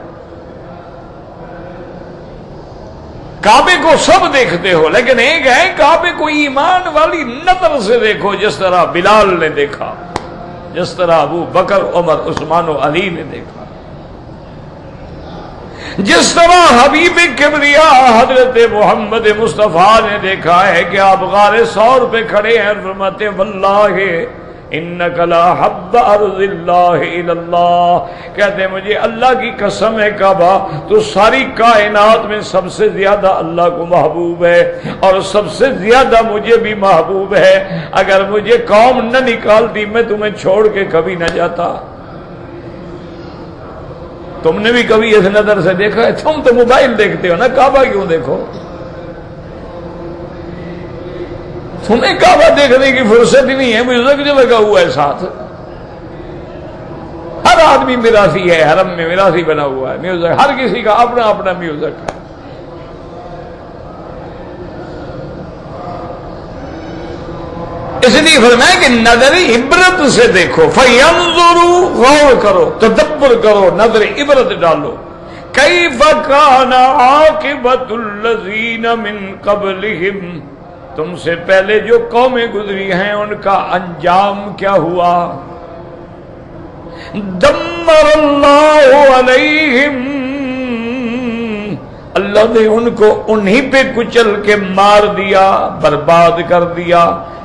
کعبے کو سب دیکھتے ہو، لیکن ایک ہے کعبے کو ایمان والی نظر سے دیکھو، جس طرح بلال نے دیکھا، جس طرح ابو بکر، عمر، عثمان و علی نے دیکھا، جس طرح حبیب کبریا حضرت محمد مصطفیٰ نے دیکھا ہے کہ آپ غار ثور پہ کھڑے ہیں، فرماتے واللہ انک لا حب ارض اللہ الی اللہ، کہتے ہیں مجھے اللہ کی قسم ہے کعبہ تو ساری کائنات میں سب سے زیادہ اللہ کو محبوب ہے، اور سب سے زیادہ مجھے بھی محبوب ہے۔ اگر مجھے قوم نہ نکالتی میں تمہیں چھوڑ کے کبھی نہ جاتا۔ تم نے بھی کبھی اس نظر سے دیکھا ہے؟ تم تو موبائل دیکھتے ہو نا، کعبہ کیوں دیکھو؟ تمہیں کعبہ دیکھنے کی فرصت ہی نہیں ہے، میوزک جو لگا ہوا ہے ساتھ. ہر آدمی میراثی ہے، حرم میں میراثی بنا ہوا ہے. میوزک ہر کسی کا اپنا اپنا میوزک ہے. اس لیے فرمایا کہ نظر عبرت سے دیکھو، فَيَنظُرُوا، غور کرو، تدبر کرو، نظر عبرت ڈالو. كَيْفَ كَانَ عَاقِبَةُ الَّذِينَ مِن قَبْلِهِمْ، تم سے پہلے جو قومیں گزری ہیں ان کا انجام کیا ہوا. دمر اللہ علیہم، اللہ نے ان کو انہی پہ کچل کے مار دیا، برباد کر دیا.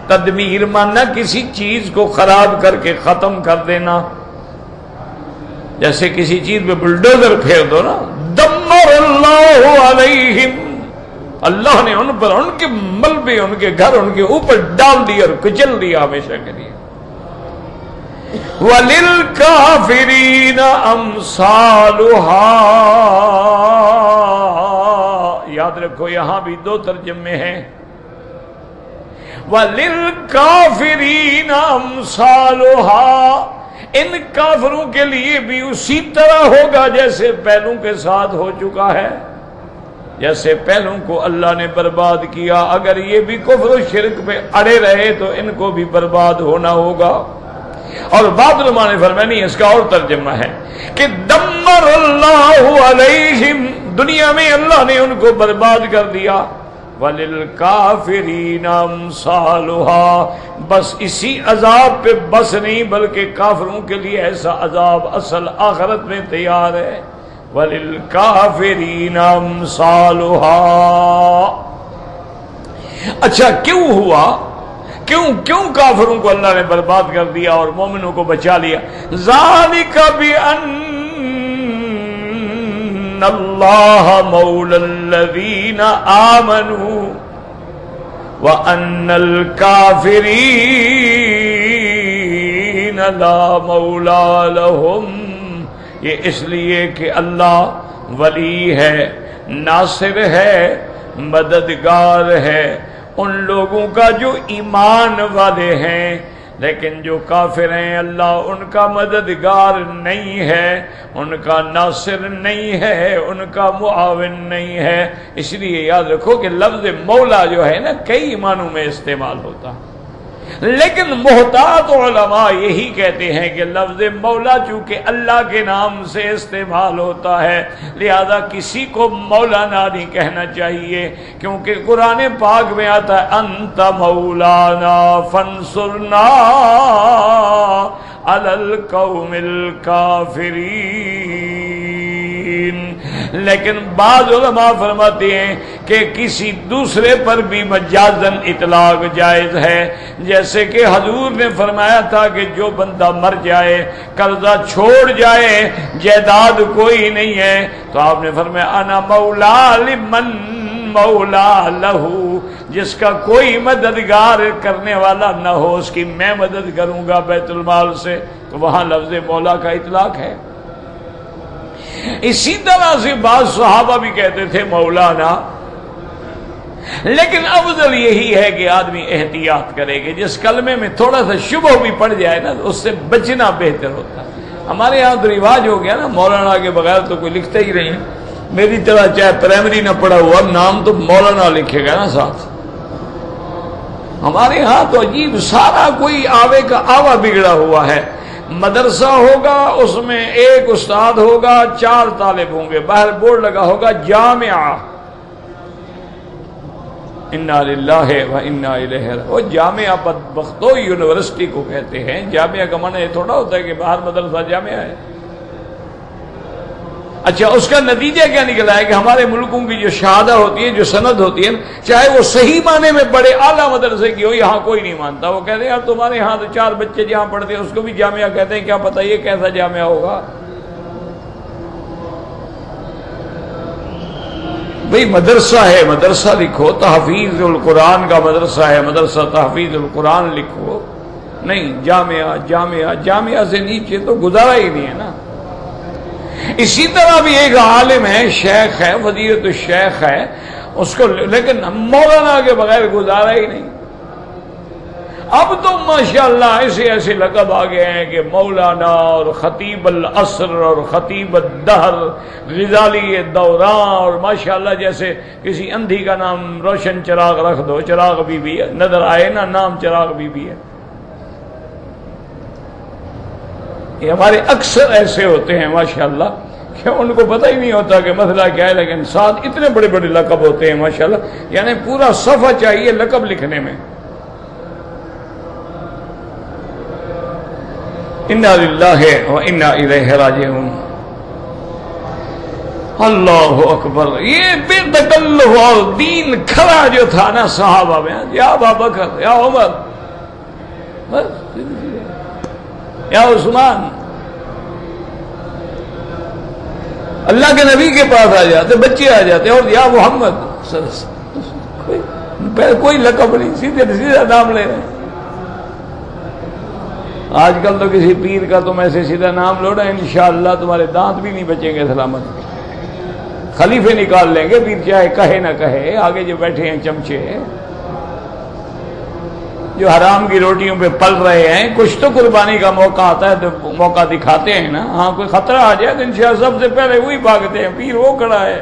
تدمیر مانا کسی چیز کو خراب کر کے ختم کر دینا، جیسے کسی چیز پہ بلڈوزر پھیر دو نا. دمر اللہ علیہم، اللہ نے ان پر ان کے ملبے، ان کے گھر ان کے اوپر ڈال دیا اور کچل دیا ہمیشہ کے لیے. وَلِلْكَافِرِينَ أَمْثَالُهَا، یاد رکھو یہاں بھی دو ترجمے ہیں. وَلِلْكَافِرِينَ أَمْثَالُهَا، ان کافروں کے لیے بھی اسی طرح ہوگا جیسے پہلوں کے ساتھ ہو چکا ہے. جیسے پہلوں کو اللہ نے برباد کیا، اگر یہ بھی کفر و شرک پہ اڑے رہے تو ان کو بھی برباد ہونا ہوگا. اور بعض علماء نے فرمایا نہیں، اس کا اور ترجمہ ہے کہ دمر اللہ علیہم، دنیا میں اللہ نے ان کو برباد کر دیا. وَلِلْكَافِرِينَ أَمْثَالُهَا، بس اسی عذاب پہ بس نہیں بلکہ کافروں کے لیے ایسا عذاب اصل آخرت میں تیار ہے. وَلِلْكَافِرِينَ أَمْثَالُهَا. اچھا کیوں ہوا، کیوں کافروں کو اللہ نے برباد کر دیا اور مومنوں کو بچا لیا؟ ذَلِكَ بِأَنَّ اللَّهَ مَوْلَى الَّذِينَ آمَنُوا وَأَنَّ الْكَافِرِينَ لَا مَوْلَى لَهُمْ. یہ اس لیے کہ اللہ ولی ہے، ناصر ہے، مددگار ہے ان لوگوں کا جو ایمان والے ہیں. لیکن جو کافر ہیں اللہ ان کا مددگار نہیں ہے، ان کا ناصر نہیں ہے، ان کا معاون نہیں ہے. اس لیے یاد رکھو کہ لفظ مولا جو ہے نا کئی معنوں میں استعمال ہوتا، لیکن محتاط علماء یہی کہتے ہیں کہ لفظ مولا چونکہ اللہ کے نام سے استعمال ہوتا ہے لہذا کسی کو مولانا نہیں کہنا چاہیے، کیونکہ قرآن پاک میں آتا ہے انت مولانا فانصرنا علی القوم الکافرین. لیکن بعض علماء فرماتے ہیں کہ کسی دوسرے پر بھی مجازن اطلاق جائز ہے، جیسے کہ حضور نے فرمایا تھا کہ جو بندہ مر جائے، قرضہ چھوڑ جائے، جائیداد کوئی نہیں ہے، تو آپ نے فرمایا انا مولا لمن مولا لہو، جس کا کوئی مددگار کرنے والا نہ ہو اس کی میں مدد کروں گا بیت المال سے. تو وہاں لفظ مولا کا اطلاق ہے. اسی طرح سے بعض صحابہ بھی کہتے تھے مولانا، لیکن افضل یہی ہے کہ آدمی احتیاط کرے کہ جس کلمے میں تھوڑا سا شبہ بھی پڑ جائے نا اس سے بچنا بہتر ہوتا ہے. ہمارے یہاں تو رواج ہو گیا نا مولانا کے بغیر تو کوئی لکھتا ہی نہیں. میری طرح چاہے پرائمری نہ پڑھا ہوا نام تو مولانا لکھے گا نا ساتھ. ہمارے ہاں تو عجیب سارا کوئی آوے کا آوا بگڑا ہوا ہے. مدرسہ ہوگا اس میں ایک استاد ہوگا 4 طالب ہوں گے، باہر بورڈ لگا ہوگا جامعہ، انا للہ و انا الیہ راجعون. وہ جامعہ بدبختو یونیورسٹی کو کہتے ہیں. جامعہ کا معنی یہ تھوڑا ہوتا ہے کہ باہر مدرسہ جامعہ ہے. اچھا اس کا نتیجہ کیا نکلا ہے کہ ہمارے ملکوں کی جو شہادہ ہوتی ہے، جو سند ہوتی ہے، چاہے وہ صحیح معنی میں بڑے اعلیٰ مدرسے کی ہو، یہاں کوئی نہیں مانتا. وہ کہتے ہیں یار تمہارے یہاں تو 4 بچے جہاں پڑھتے ہیں اس کو بھی جامعہ کہتے ہیں، کیا پتہ یہ کیسا جامعہ ہوگا. بھئی مدرسہ ہے، مدرسہ لکھو. تحفیظ القرآن کا مدرسہ ہے، مدرسہ تحفیظ القرآن لکھو. نہیں جامعہ جامعہ جامعہ سے نیچے تو گزارا ہی نہیں ہے نا. اسی طرح بھی ایک عالم ہے، شیخ ہے، فضیلت الشیخ ہے، اس کو لیکن مولانا کے بغیر گزارا ہی نہیں. اب تو ماشاءاللہ ایسے ایسے لقب آ گئے ہیں کہ مولانا اور خطیب العصر اور خطیب الدہر، غزالی دوران، اور ماشاءاللہ جیسے کسی اندھی کا نام روشن چراغ رکھ دو، چراغ بی بی ہے، نظر آئے نا نام چراغ بی بی ہے۔ یہ ہمارے اکثر ایسے ہوتے ہیں ماشاءاللہ کہ ان کو پتہ ہی نہیں ہوتا کہ مسئلہ کیا ہے، لیکن ساتھ اتنے بڑے بڑے لقب ہوتے ہیں ماشاءاللہ، یعنی پورا صفحہ چاہیے لقب لکھنے میں۔ انا للہ و انا الیہ راجعون۔ اللہ اکبر، یہ بے تکلف اور دین کھڑا جو تھا نا صحابہ میں، یا ابا بکر، یا عمر، بس یا عثمان، اللہ کے نبی کے پاس آ جاتے، بچے آ جاتے، اور یا محمد، کوئی لقب نہیں، سیدھے سیدھا نام لے رہے ہیں۔ آج کل تو کسی پیر کا تم ایسے سیدھا نام لو نا، انشاءاللہ تمہارے دانت بھی نہیں بچیں گے سلامت، خلیفے نکال لیں گے پیر، چاہے کہے نہ کہے۔ آگے جو بیٹھے ہیں چمچے جو حرام کی روٹیوں پہ پل رہے ہیں، کچھ تو قربانی کا موقع آتا ہے تو موقع دکھاتے ہیں نا، ہاں کوئی خطرہ آ جائے تو انشاءاللہ سب سے پہلے وہی بھاگتے ہیں، پیر وہ کھڑا ہے۔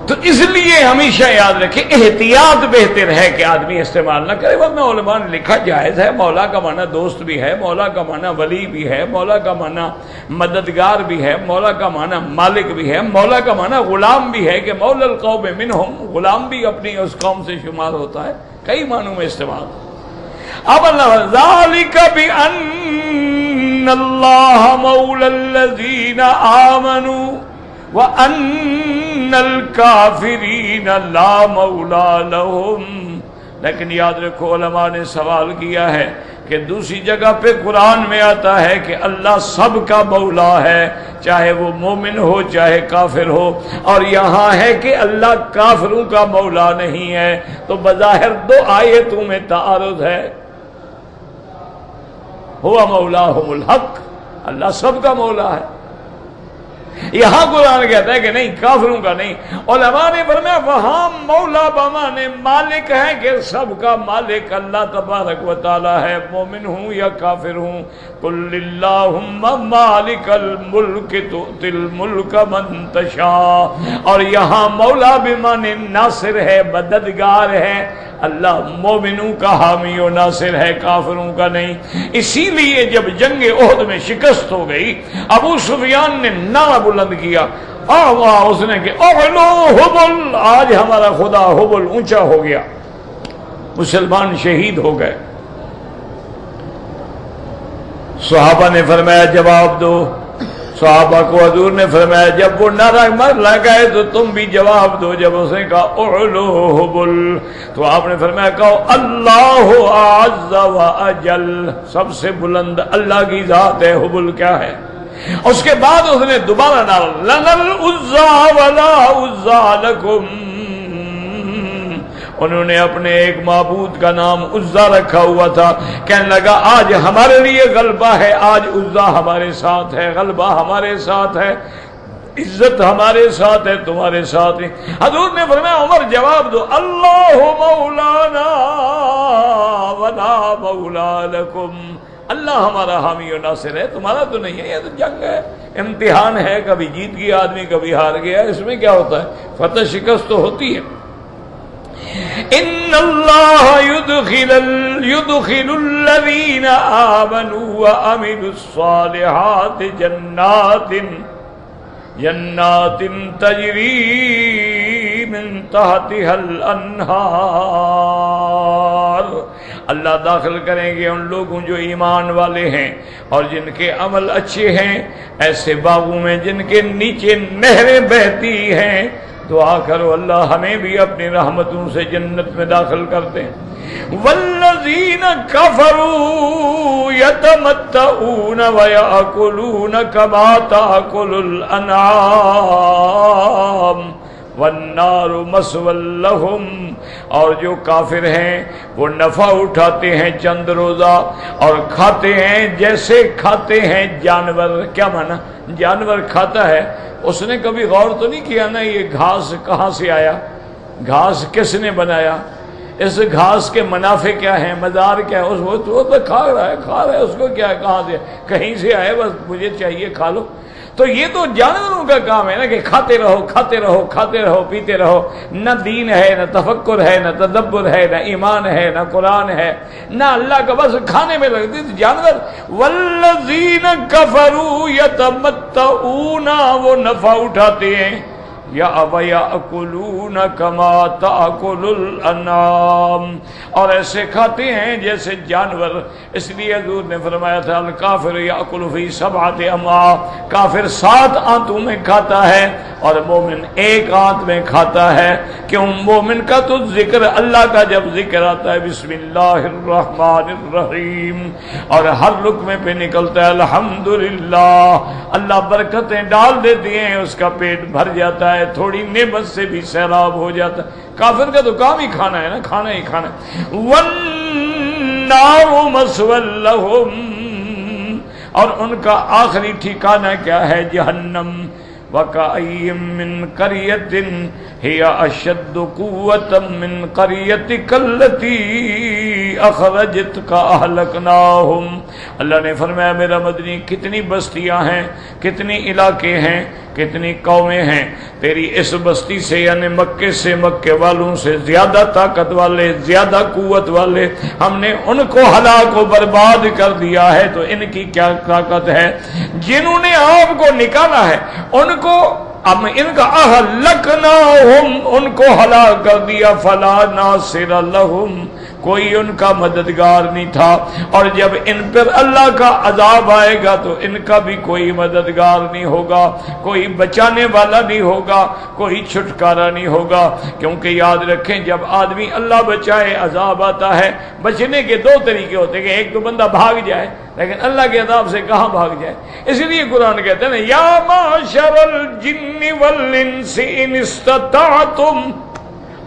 تو اس لیے ہمیشہ یاد رکھیں، احتیاط بہتر ہے کہ آدمی استعمال نہ کرے، ورنہ علماء نے لکھا جائز ہے۔ مولا کا معنی دوست بھی ہے، مولا کا معنی ولی بھی ہے، مولا کا معنی مددگار بھی ہے، مولا کا معنی مالک بھی ہے، مولا کا معنی غلام بھی ہے کہ مولا القوم منہم، غلام بھی اپنی اس قوم سے شمار ہوتا ہے، کئی معنوں میں استعمال۔ اب اللہ ذالک بأن اللہ مولا الذین آمنوا وَأَنَّ الْكَافِرِينَ لَا مَوْلَى لَهُمْ۔ لیکن یاد رکھو علماء نے سوال کیا ہے کہ دوسری جگہ پہ قرآن میں آتا ہے کہ اللہ سب کا مولا ہے، چاہے وہ مومن ہو چاہے کافر ہو، اور یہاں ہے کہ اللہ کافروں کا مولا نہیں ہے، تو بظاہر دو آیتوں میں تعارض ہے۔ ہوا مولاہم الحق، اللہ سب کا مولا ہے، یہاں قرآن کہتا ہے کہ نہیں، کافروں کا نہیں۔ علماء نے فرمایا وہاں مولا بمانے مالک ہے کہ سب کا مالک اللہ تبارک و تعالی ہے، مومن ہوں یا کافر ہوں۔ قل اللہم مالک الملک تؤتی الملک من تشاء، اور یہاں مولا بمانے ناصر ہے، مددگار ہے، اللہ مومنوں کا حامی و ناصر ہے، کافروں کا نہیں۔ اسی لیے جب جنگ احد میں شکست ہو گئی، ابو سفیان نے نعرہ بلند کیا، اس نے کہ اعلو حبل، آج ہمارا خدا حبل اونچا ہو گیا، مسلمان شہید ہو گئے۔ صحابہ نے فرمایا جواب دو، صحابہ کو حضور نے فرمایا جب وہ نعرہ مر لگائے تو تم بھی جواب دو۔ جب اس نے کہا اعلو حبل، تو آپ نے فرمایا کہو اللہ اعز و اجل، سب سے بلند اللہ کی ذات ہے، حبل کیا ہے؟ اس کے بعد اس نے دوبارہ نعرہ لنا العزا ولا عزا لکم، انہوں نے اپنے ایک معبود کا نام عزا رکھا ہوا تھا، کہنے لگا آج ہمارے لیے غلبہ ہے، آج عزا ہمارے ساتھ ہے، غلبہ ہمارے ساتھ ہے، عزت ہمارے ساتھ ہے، تمہارے ساتھ ہے۔ حضور نے فرمایا عمر جواب دو اللہ مولانا ولا مولا لکم، اللہ ہمارا حامی و ناصر ہے، تمہارا تو نہیں ہے، یہ تو جنگ ہے، امتحان ہے، کبھی جیت گیا آدمی کبھی ہار گیا، اس میں کیا ہوتا ہے، فتح شکست تو ہوتی ہے۔ ان اللہ يدخل الذین آمنوا وعملوا الصالحات جنات تجری من تحتها الانہار، اللہ داخل کریں گے ان لوگوں جو ایمان والے ہیں اور جن کے عمل اچھے ہیں، ایسے باغوں میں جن کے نیچے نہریں بہتی ہیں۔ دعا کرو اللہ ہمیں بھی اپنی رحمتوں سے جنت میں داخل کر دیں۔ والذین کفروا یتمتعون ویأکلون کما تأکل الانعام والنار مثوی لہم، اور جو کافر ہیں وہ نفع اٹھاتے ہیں چند روزہ اور کھاتے ہیں جیسے کھاتے ہیں جانور۔ کیا مانا؟ جانور کھاتا ہے، اس نے کبھی غور تو نہیں کیا نا یہ گھاس کہاں سے آیا، گھاس کس نے بنایا، اس گھاس کے منافع کیا ہیں، مزار کیا ہے، وہ تو کھا رہا ہے، اس کو کیا ہے، کہاں سے کہیں سے آئے، بس مجھے چاہیے کھا لو۔ تو یہ تو جانوروں کا کام ہے نا کہ کھاتے رہو پیتے رہو، نہ دین ہے، نہ تفکر ہے، نہ تدبر ہے، نہ ایمان ہے، نہ قرآن ہے، نہ اللہ کا، بس کھانے میں لگتے جانور۔ والذین کفروا یتمتعون، وہ نفع اٹھاتے ہیں، یأکلون کما تأکل الانعام، اور ایسے کھاتے ہیں جیسے جانور۔ اس لیے حضور نے فرمایا تھا الکافر یأکل فی سبعۃ امعاء، کافر 7 آنتوں میں کھاتا ہے اور مومن 1 آنت میں کھاتا ہے۔ کیوں؟ مومن کا تو ذکر، اللہ کا جب ذکر آتا ہے بسم اللہ الرحمن الرحیم، اور ہر لقمے پہ نکلتا ہے الحمدللہ، اللہ برکتیں ڈال دیتی ہیں، اس کا پیٹ بھر جاتا ہے، تھوڑی نعمت سے بھی سیراب ہو جاتا ہے۔ کافر کا تو کام ہی کھانا ہے نا، کھانا ہی کھانا ہے۔ والنار مثوی لہم، اور ان کا آخری ٹھکانہ کیا ہے؟ جہنم۔ وَكَأَيٍّ مِّن قَرْيَةٍ هِيَ أَشَدُّ قُوَّةً مِّن قَرْيَتِكَ الَّتِي أَخْرَجَتْكَ أَهْلَكْنَاهُمْ۔ اللہ نے فرمایا میرا مدنی، کتنی بستیاں ہیں، کتنی علاقے ہیں، کتنی قومیں ہیں تیری اس بستی سے، یعنی مکے سے، مکے والوں سے زیادہ طاقت والے، زیادہ قوت والے، ہم نے ان کو ہلاک و برباد کر دیا ہے۔ تو ان کی کیا طاقت ہے؟ جنہوں نے آپ کو نکالا ہے ان کو، اب ان کا اہلکناہم، ان کو ہلاک کر دیا، فلا ناصر لہم، کوئی ان کا مددگار نہیں تھا۔ اور جب ان پر اللہ کا عذاب آئے گا تو ان کا بھی کوئی مددگار نہیں ہوگا، کوئی بچانے والا نہیں ہوگا، کوئی چھٹکارا نہیں ہوگا۔ کیونکہ یاد رکھیں جب آدمی اللہ بچائے عذاب آتا ہے، بچنے کے 2 طریقے ہوتے ہیں کہ ایک تو بندہ بھاگ جائے، لیکن اللہ کے عذاب سے کہاں بھاگ جائے۔ اس لیے قرآن کہتے ہیں نا یا معشر الجن والانس ان استطعتم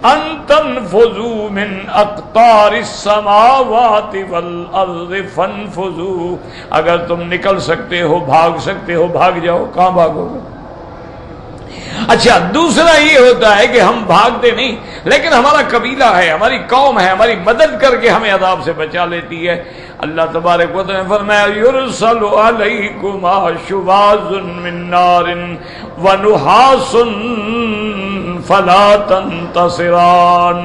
ان تنفذوا من اقطار السماوات والارض فانفذوا، اگر تم نکل سکتے ہو، بھاگ سکتے ہو، بھاگ جاؤ۔ کہاں بھاگو گے؟ اچھا، دوسرا یہ ہوتا ہے کہ ہم بھاگتے نہیں، لیکن ہمارا قبیلہ ہے، ہماری قوم ہے، ہماری مدد کر کے ہمیں عذاب سے بچا لیتی ہے۔ اللہ تبارک و تعالی نے فرمایا یرسل علیکما شواظ من نار ونحاس فلا تنتصران،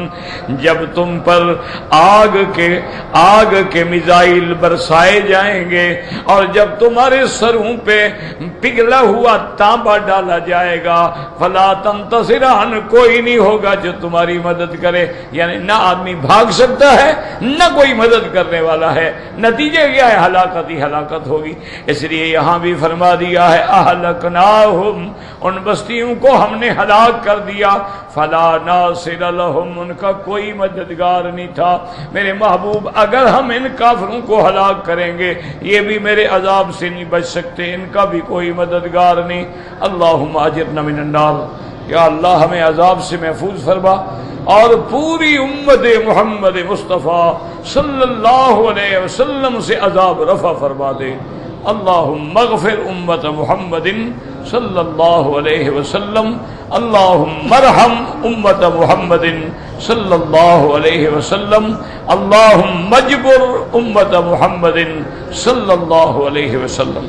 جب تم پر آگ کے میزائل برسائے جائیں گے، اور جب تمہارے سروں پہ پگھلا ہوا تانبا ڈالا جائے گا، فلا تنتصران، کوئی نہیں ہوگا جو تمہاری مدد کرے۔ یعنی نہ آدمی بھاگ سکتا ہے، نہ کوئی مدد کرنے والا ہے، نتیجہ کیا ہے؟ ہلاکت ہی ہلاکت ہوگی۔ اس لیے یہاں بھی فرما دیا ہے اہلکناہم، ان بستیوں کو ہم نے ہلاک کر دیا، فلا ناصر لہم، ان کا کوئی مددگار نہیں تھا۔ میرے محبوب اگر ہم ان کافروں کو ہلاک کریں گے، یہ بھی میرے عذاب سے نہیں بچ سکتے، ان کا بھی کوئی مددگار نہیں۔ اللہم اجرنا من النار، یا اللہ ہمیں عذاب سے محفوظ فرما، اور پوری امت محمد مصطفیٰ صلی اللہ علیہ وسلم سے عذاب رفع فرما دے۔ اللہم اغفر امت محمد صلی اللہ علیہ وسلم، اللہم ارحم امت محمد صلی اللہ علیہ وسلم، اللہم اجبر امت محمد صلی اللہ علیہ وسلم۔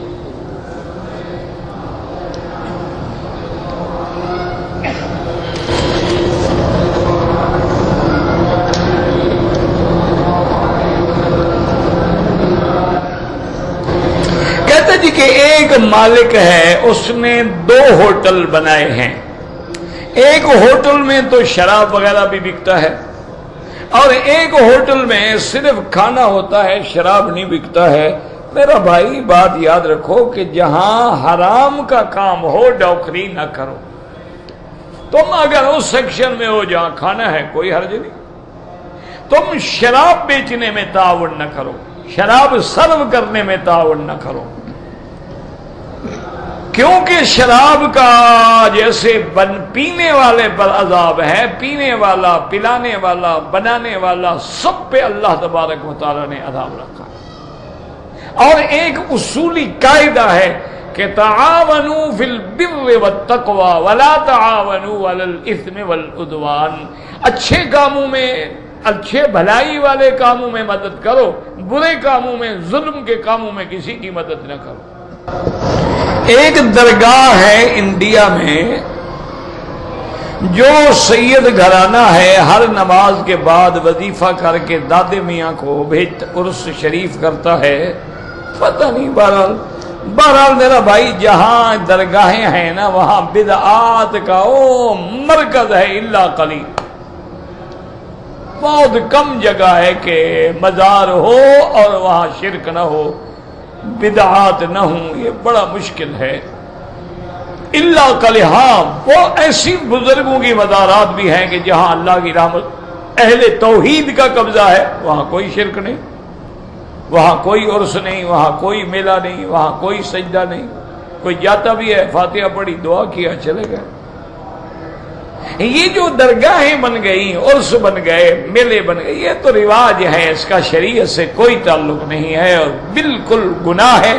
کہ ایک مالک ہے، اس نے 2 ہوٹل بنائے ہیں، ایک ہوٹل میں تو شراب وغیرہ بھی بکتا ہے، اور ایک ہوٹل میں صرف کھانا ہوتا ہے، شراب نہیں بکتا ہے۔ میرا بھائی بات یاد رکھو کہ جہاں حرام کا کام ہو ڈوکری نہ کرو۔ تم اگر اس سیکشن میں ہو جہاں کھانا ہے کوئی حرج نہیں، تم شراب بیچنے میں تعاون نہ کرو، شراب سرو کرنے میں تعاون نہ کرو، کیونکہ شراب کا جیسے پینے والے پر عذاب ہے، پینے والا، پلانے والا، بنانے والا، سب پہ اللہ تبارک و تعالی نے عذاب رکھا۔ اور ایک اصولی قاعدہ ہے کہ تعاونوا فی البر والتقوی ولا تعاونوا علی الاثم والعدوان، اچھے کاموں میں، اچھے بھلائی والے کاموں میں مدد کرو، برے کاموں میں، ظلم کے کاموں میں کسی کی مدد نہ کرو۔ ایک درگاہ ہے انڈیا میں جو سید گھرانہ ہے، ہر نماز کے بعد وظیفہ کر کے دادے میاں کو بھیج عرس شریف کرتا ہے، پتہ نہیں، بہرحال میرا بھائی جہاں درگاہیں ہیں نا وہاں بدعات کا مرکز ہے، الا قلیل، بہت کم جگہ ہے کہ مزار ہو اور وہاں شرک نہ ہو، بدعات نہ ہوں، یہ بڑا مشکل ہے۔ الا قلیل، ہاں وہ ایسی بزرگوں کی مزارات بھی ہیں کہ جہاں اللہ کی رحمت اہل توحید کا قبضہ ہے، وہاں کوئی شرک نہیں، وہاں کوئی عرس نہیں، وہاں کوئی میلہ نہیں، وہاں کوئی سجدہ نہیں، کوئی جاتا بھی ہے فاتحہ پڑھی دعا کیا چلے گئے۔ یہ جو درگاہیں بن گئی، عرس بن گئے، میلے بن گئے، یہ تو رواج ہے، اس کا شریعت سے کوئی تعلق نہیں ہے اور بالکل گناہ ہے،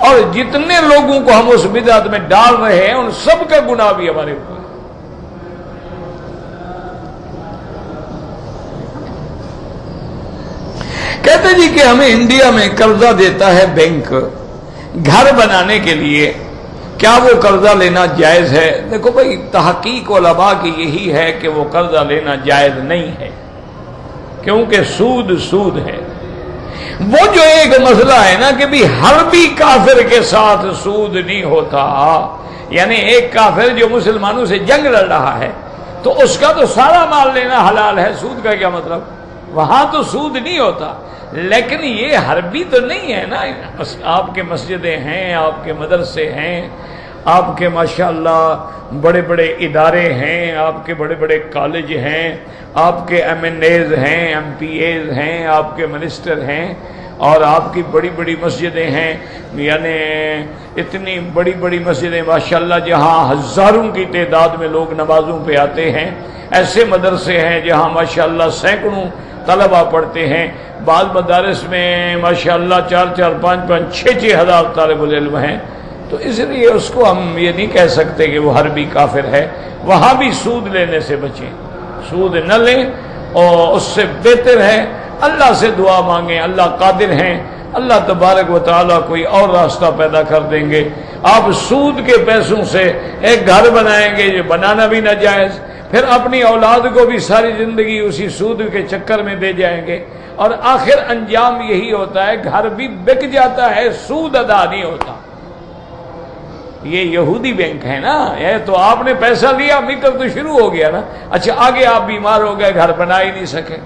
اور جتنے لوگوں کو ہم اس بدعت میں ڈال رہے ہیں ان سب کا گناہ بھی ہمارے اوپر ہے۔ کہتے جی کہ ہمیں انڈیا میں قرضہ دیتا ہے بینک گھر بنانے کے لیے، کیا وہ قرضہ لینا جائز ہے؟ دیکھو بھائی، تحقیق علماء کی یہی ہے کہ وہ قرضہ لینا جائز نہیں ہے، کیونکہ سود ہے۔ وہ جو ایک مسئلہ ہے نا کہ بھی حربی کافر کے ساتھ سود نہیں ہوتا، یعنی ایک کافر جو مسلمانوں سے جنگ لڑ رہا ہے تو اس کا تو سارا مال لینا حلال ہے، سود کا کیا مطلب؟ وہاں تو سود نہیں ہوتا، لیکن یہ حربی تو نہیں ہے نا۔ آپ کے مسجدیں ہیں، آپ کے مدرسے ہیں، آپ کے ماشاءاللہ بڑے بڑے ادارے ہیں، آپ کے بڑے بڑے کالج ہیں، آپ کے ایم این ایز ہیں، ایم پی ایز ہیں، آپ کے منسٹر ہیں، اور آپ کی بڑی بڑی مسجدیں ہیں، یعنی اتنی بڑی بڑی مسجدیں ماشاءاللہ جہاں ہزاروں کی تعداد میں لوگ نمازوں پہ آتے ہیں، ایسے مدرسے ہیں جہاں ماشاءاللہ سینکڑوں طلبہ پڑھتے ہیں، بعض مدارس میں ماشاءاللہ 4 5 6 ہزار طالب العلم ہیں، تو اس لیے اس کو ہم یہ نہیں کہہ سکتے کہ وہ حربی کافر ہے۔ وہاں بھی سود لینے سے بچیں، سود نہ لیں، اور اس سے بہتر ہے اللہ سے دعا مانگیں، اللہ قادر ہیں، اللہ تبارک و تعالیٰ کوئی اور راستہ پیدا کر دیں گے۔ آپ سود کے پیسوں سے ایک گھر بنائیں گے جو بنانا بھی ناجائز، پھر اپنی اولاد کو بھی ساری زندگی اسی سود کے چکر میں دے جائیں گے، اور آخر انجام یہی ہوتا ہے گھر بھی بک جاتا ہے، سود ادا نہیں ہوتا۔ یہ یہودی بینک ہے نا، یہ تو آپ نے پیسہ لیا، میٹر تو شروع ہو گیا نا، اچھا آگے آپ بیمار ہو گئے، گھر بنا ہی نہیں سکے،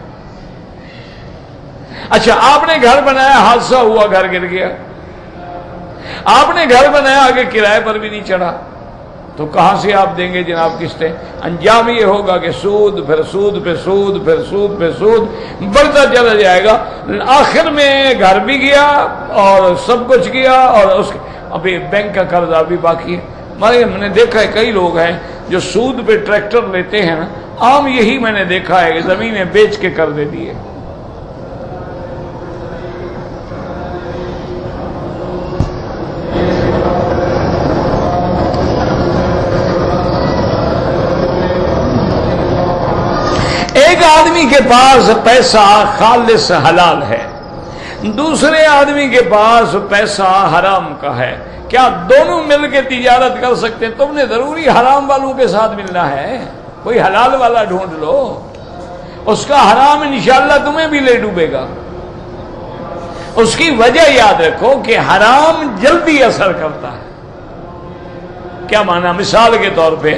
اچھا آپ نے گھر بنایا، حادثہ ہوا، گھر گر گیا، آپ نے گھر بنایا، آگے کرائے پر بھی نہیں چڑھا، تو کہاں سے آپ دیں گے جناب قسطیں؟ انجام یہ ہوگا کہ سود پھر سود پہ سود پھر سود پہ سود بڑھتا چلا جائے گا، آخر میں گھر بھی گیا اور سب کچھ گیا، اور اس ابھی بینک کا قرضہ بھی باقی ہے۔ میں نے دیکھا ہے کئی لوگ ہیں جو سود پہ ٹریکٹر لیتے ہیں نا، عام یہی میں نے دیکھا ہے کہ زمینیں بیچ کے قرضے دیے۔ ایک آدمی کے پاس پیسہ خالص حلال ہے، دوسرے آدمی کے پاس پیسہ حرام کا ہے، کیا دونوں مل کے تجارت کر سکتے ہیں؟ تم نے ضروری حرام والوں کے ساتھ ملنا ہے، کوئی حلال والا ڈھونڈ لو، اس کا حرام انشاءاللہ تمہیں بھی لے ڈوبے گا۔ اس کی وجہ یاد رکھو کہ حرام جلدی اثر کرتا ہے۔ کیا مانا؟ مثال کے طور پہ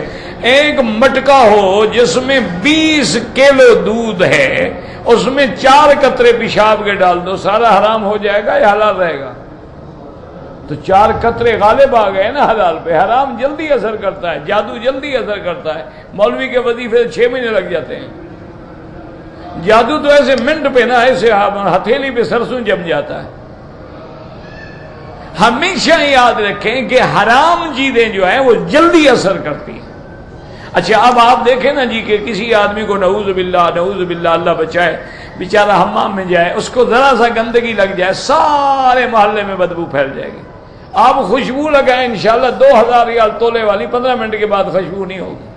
ایک مٹکا ہو جس میں 20 کلو دودھ ہے، اس میں 4 قطرے پیشاب کے ڈال دو، سارا حرام ہو جائے گا یا حلال رہے گا؟ تو 4 قطرے غالب آ گئے نا حلال پہ۔ حرام جلدی اثر کرتا ہے، جادو جلدی اثر کرتا ہے، مولوی کے وظیفے 6 مہینے لگ جاتے ہیں، جادو تو ایسے منٹ پہ نا، ایسے ہتھیلی پہ سرسوں جم جاتا ہے۔ ہمیشہ یاد رکھیں کہ حرام چیزیں جو ہیں وہ جلدی اثر کرتی ہیں۔ اچھا اب آپ دیکھیں نا جی کہ کسی آدمی کو نعوذ باللہ اللہ بچائے، بیچارہ حمام میں جائے، اس کو ذرا سا گندگی لگ جائے، سارے محلے میں بدبو پھیل جائے گی، آپ خوشبو لگائیں انشاءاللہ 2000 ریال تولے والی 15 منٹ کے بعد خوشبو نہیں ہوگی.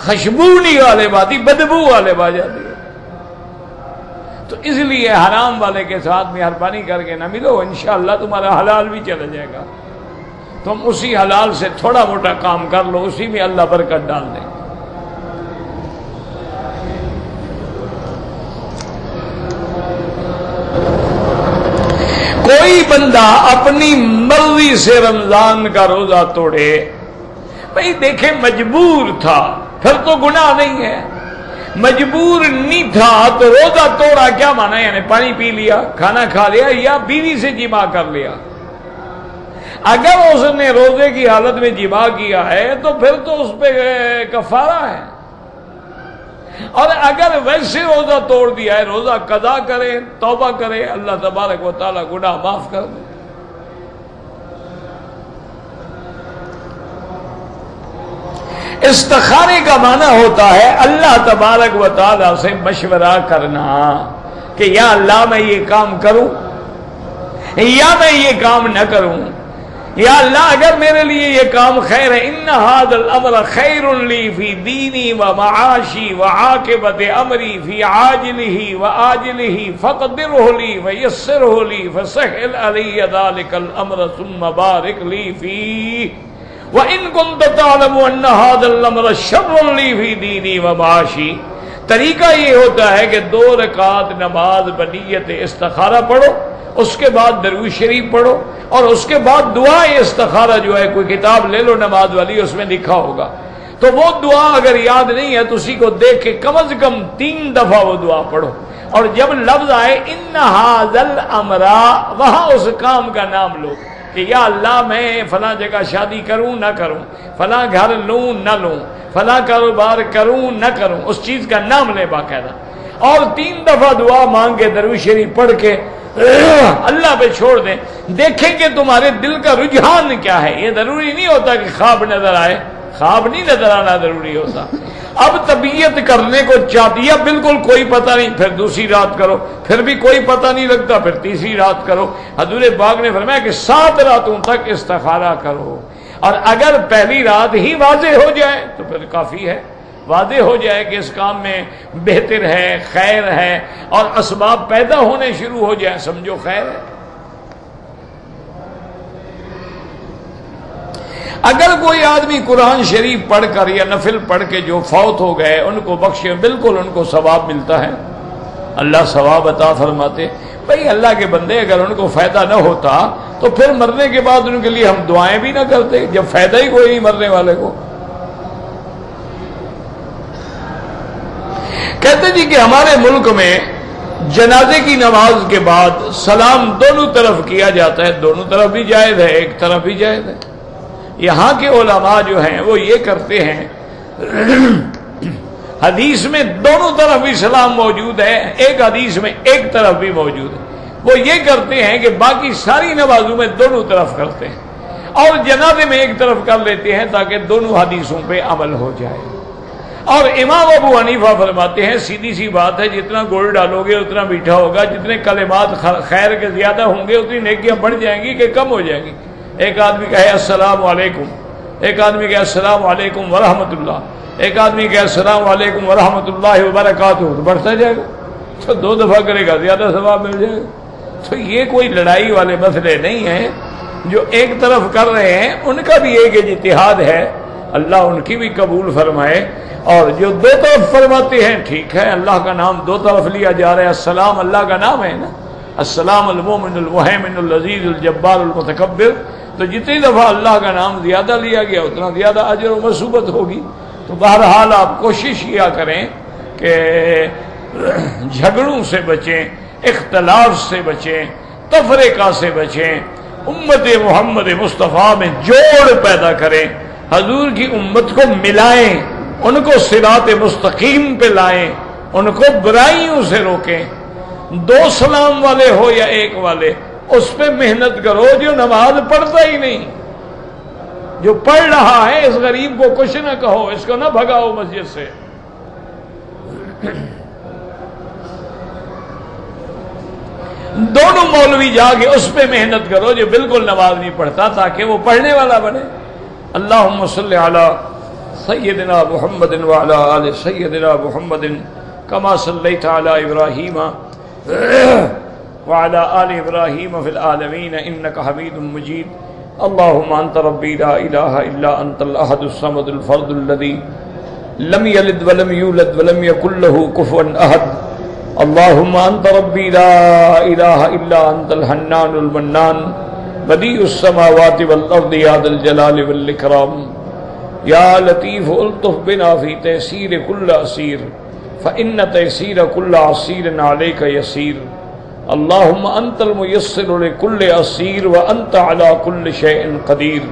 خوشبو نہیں غالب آتی، بدبو غالب آ جاتی ہے. تو اس لیے حرام والے کے ساتھ مہربانی کر کے نہ ملو، انشاءاللہ تمہارا حلال بھی چلا جائے گا. تم اسی حلال سے تھوڑا موٹا کام کر لو، اسی میں اللہ برکت ڈال دے. کوئی بندہ اپنی مرضی سے رمضان کا روزہ توڑے، بھئی دیکھیں مجبور تھا پھر تو گناہ نہیں ہے. مجبور نہیں تھا تو روزہ توڑا کیا مانا؟ یعنی پانی پی لیا، کھانا کھا لیا، یا بیوی سے جماع کر لیا. اگر اس نے روزے کی حالت میں جماع کیا ہے تو پھر تو اس پہ کفارہ ہے. اور اگر ویسے روزہ توڑ دیا ہے، روزہ قضا کرے، توبہ کرے، اللہ تبارک و تعالی گناہ معاف کر دے. استخارے کا معنی ہوتا ہے اللہ تبارک و تعالی سے مشورہ کرنا کہ یا اللہ میں یہ کام کروں یا میں یہ کام نہ کروں. یا اللہ اگر میرے لیے یہ کام خیر ہے، ان ھذا الامر خیر لی فی دینی و معاشی و عاقبت امری فی عاجلہ و آجلہ فقدرہ لی ویسرہ لی فسہل علی ذلک الامر ثم بارک لی فیہ وَإِن كُنْتَ تَعْلَمُ أَنَّ هَذَا الْأَمْرَ شَرٌّ لِّي فِي دِينِي وَمَعَاشِي. طریقہ یہ ہوتا ہے کہ 2 رکعت نماز بنیت استخارہ پڑھو، اس کے بعد درود شریف پڑھو، اور اس کے بعد دعا استخارہ جو ہے کوئی کتاب لے لو نماز والی، اس میں لکھا ہوگا. تو وہ دعا اگر یاد نہیں ہے تو اسی کو دیکھ کے کم از کم 3 دفعہ وہ دعا پڑھو. اور جب لفظ آئے ان ھذا الامر، وہاں اس کام کا نام لو کہ یا اللہ میں فلاں جگہ شادی کروں نہ کروں، فلاں گھر لوں نہ لوں، فلاں کاروبار کروں نہ کروں، اس چیز کا نام لے باقاعدہ. اور 3 دفعہ دعا مانگ کے درود شریف پڑھ کے اللہ پہ چھوڑ دیں. دیکھیں کہ تمہارے دل کا رجحان کیا ہے. یہ ضروری نہیں ہوتا کہ خواب نظر آئے، خواب نہیں نظر آنا ضروری ہوتا. اب طبیعت کرنے کو چاہتی ہے، بالکل کوئی پتہ نہیں، پھر دوسری رات کرو، پھر بھی کوئی پتہ نہیں لگتا، پھر تیسری رات کرو. حضور پاک نے فرمایا کہ 7 راتوں تک استخارہ کرو. اور اگر پہلی رات ہی واضح ہو جائے تو پھر کافی ہے. واضح ہو جائے کہ اس کام میں بہتر ہے، خیر ہے، اور اسباب پیدا ہونے شروع ہو جائیں، سمجھو خیر ہے. اگر کوئی آدمی قرآن شریف پڑھ کر یا نفل پڑھ کے جو فوت ہو گئے ان کو بخشے، بالکل ان کو ثواب ملتا ہے، اللہ ثواب عطا فرماتے. بھئی اللہ کے بندے اگر ان کو فائدہ نہ ہوتا تو پھر مرنے کے بعد ان کے لیے ہم دعائیں بھی نہ کرتے، جب فائدہ ہی کوئی نہیں مرنے والے کو. کہتے جی کہ ہمارے ملک میں جنازے کی نماز کے بعد سلام دونوں طرف کیا جاتا ہے. دونوں طرف بھی جائز ہے، ایک طرف بھی جائز ہے. یہاں کے علماء جو ہیں وہ یہ کرتے ہیں، حدیث میں دونوں طرف بھی سلام موجود ہے، ایک حدیث میں ایک طرف بھی موجود ہے. وہ یہ کرتے ہیں کہ باقی ساری نمازوں میں دونوں طرف کرتے ہیں، اور جنازے میں ایک طرف کر لیتے ہیں تاکہ دونوں حدیثوں پہ عمل ہو جائے. اور امام ابو حنیفہ فرماتے ہیں سیدھی سی بات ہے، جتنا گڑ ڈالو گے اتنا میٹھا ہوگا، جتنے کلمات خیر کے زیادہ ہوں گے اتنی نیکیاں بڑھ جائیں گی کہ کم ہو جائیں گی. ایک آدمی کہے السلام علیکم، ایک آدمی کہے السلام علیکم ورحمۃ اللہ، ایک آدمی کہے السلام علیکم ورحمۃ اللہ وبرکاتہ، تو بڑھتا جائے گا. تو 2 دفعہ کرے گا زیادہ ثواب مل جائے گا. تو یہ کوئی لڑائی والے مسئلے نہیں ہیں. جو ایک طرف کر رہے ہیں ان کا بھی ایک اجتہاد ہے، اللہ ان کی بھی قبول فرمائے. اور جو 2 طرف فرماتے ہیں ٹھیک ہے، اللہ کا نام 2 طرف لیا جا رہا ہے، السلام اللہ کا نام ہے نا، السلام المومن المہیمن العزیز الجبار المتکبر. تو جتنی دفعہ اللہ کا نام زیادہ لیا گیا اتنا زیادہ اجر و مثوبت ہوگی. تو بہرحال آپ کوشش کیا کریں کہ جھگڑوں سے بچیں، اختلاف سے بچیں، تفرقہ سے بچیں، امت محمد مصطفیٰ میں جوڑ پیدا کریں، حضور کی امت کو ملائیں، ان کو صراط مستقیم پہ لائیں، ان کو برائیوں سے روکیں. 2 سلام والے ہو یا 1 والے، اس پہ محنت کرو. جو نماز پڑھتا ہی نہیں، جو پڑھ رہا ہے، اس غریب کو کچھ نہ کہو، اس کو نہ بھگاؤ مسجد سے. دونوں مولوی جا کے اس پہ محنت کرو جو بالکل نماز نہیں پڑھتا، تاکہ وہ پڑھنے والا بنے۔ اللہم صلی علی سیدنا محمد وعلی آل سیدنا محمد کما صلیت علی ابراہیم وعلی آل ابراہیم فی العالمین انک حمید مجید۔ اللہم انت ربی لا الہ الا انت الاحد الصمد الفرد الذی لم یلد ولم یولد ولم یکن له کفوا احد۔ اللہم انت ربی لا الہ الا انت الحنان المنان بدیع السماوات والارض یا ذا الجلال والاکرام۔ یا لطیف الطف بنا فی تیسیر کل اسیر فإن تیسیر کل عسیر علیک یسیر۔ اللہم انت المیسر لکل اسیر وانت علی کل شیء قدیر۔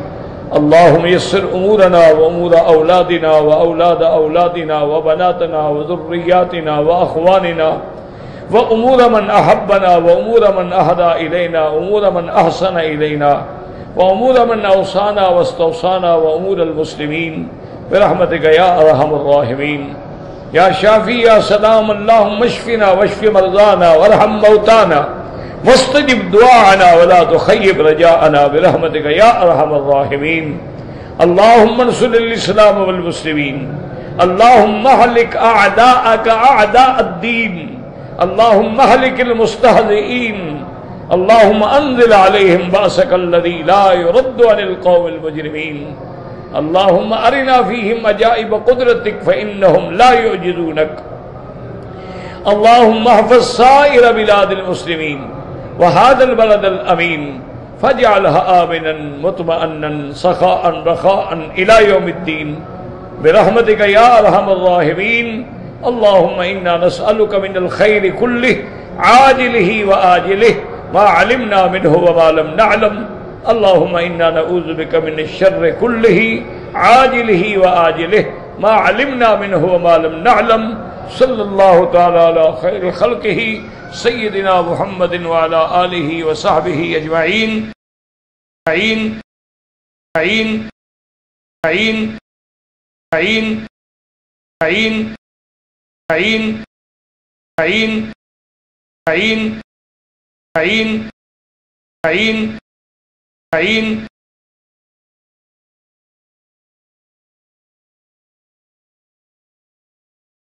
اللہم یسر امورنا وامور اولادنا واولاد اولادنا وبناتنا وذریاتنا واخواننا وامور من احبنا وامور من اہدى الینا وامور من احسن الینا وامور من اوصانا واستوصانا وامور المسلمین برحمتک یا ارحم الراحمین۔ یا شافی یا سلام اللہم اشفنا واشف مرضانا وارحم موتانا واستجب دعاءنا ولا تخيب رجاءنا برحمتك يا ارحم الراحمين۔ اللهم انصر الاسلام والمسلمين، اللهم اهلك اعداءك اعداء الدين، اللهم اهلك المستهزئين، اللهم انزل عليهم بأسك الذي لا يرد عن القوم المجرمين، اللهم ارنا فيهم عجائب قدرتك فانهم لا يعجزونك، اللهم احفظ سائر بلاد المسلمين وهذا البلد الامين فاجعلها آمنا مطمئنا سخاء رخاء الى يوم الدين برحمتك يا ارحم الراحمين۔ اللهم انا نسألك من الخير كله عاجله وآجله ما علمنا منه وما لم نعلم، اللهم انا نعوذ بك من الشر كله عاجله وآجله ما علمنا منه وما لم نعلم۔ صلی اللہ تعالی علی خیر خلقہ سیدنا محمد وعلی آلہ وصحبہ اجمعین۔ عین عین عین عین عین عین عین عین عین عین عین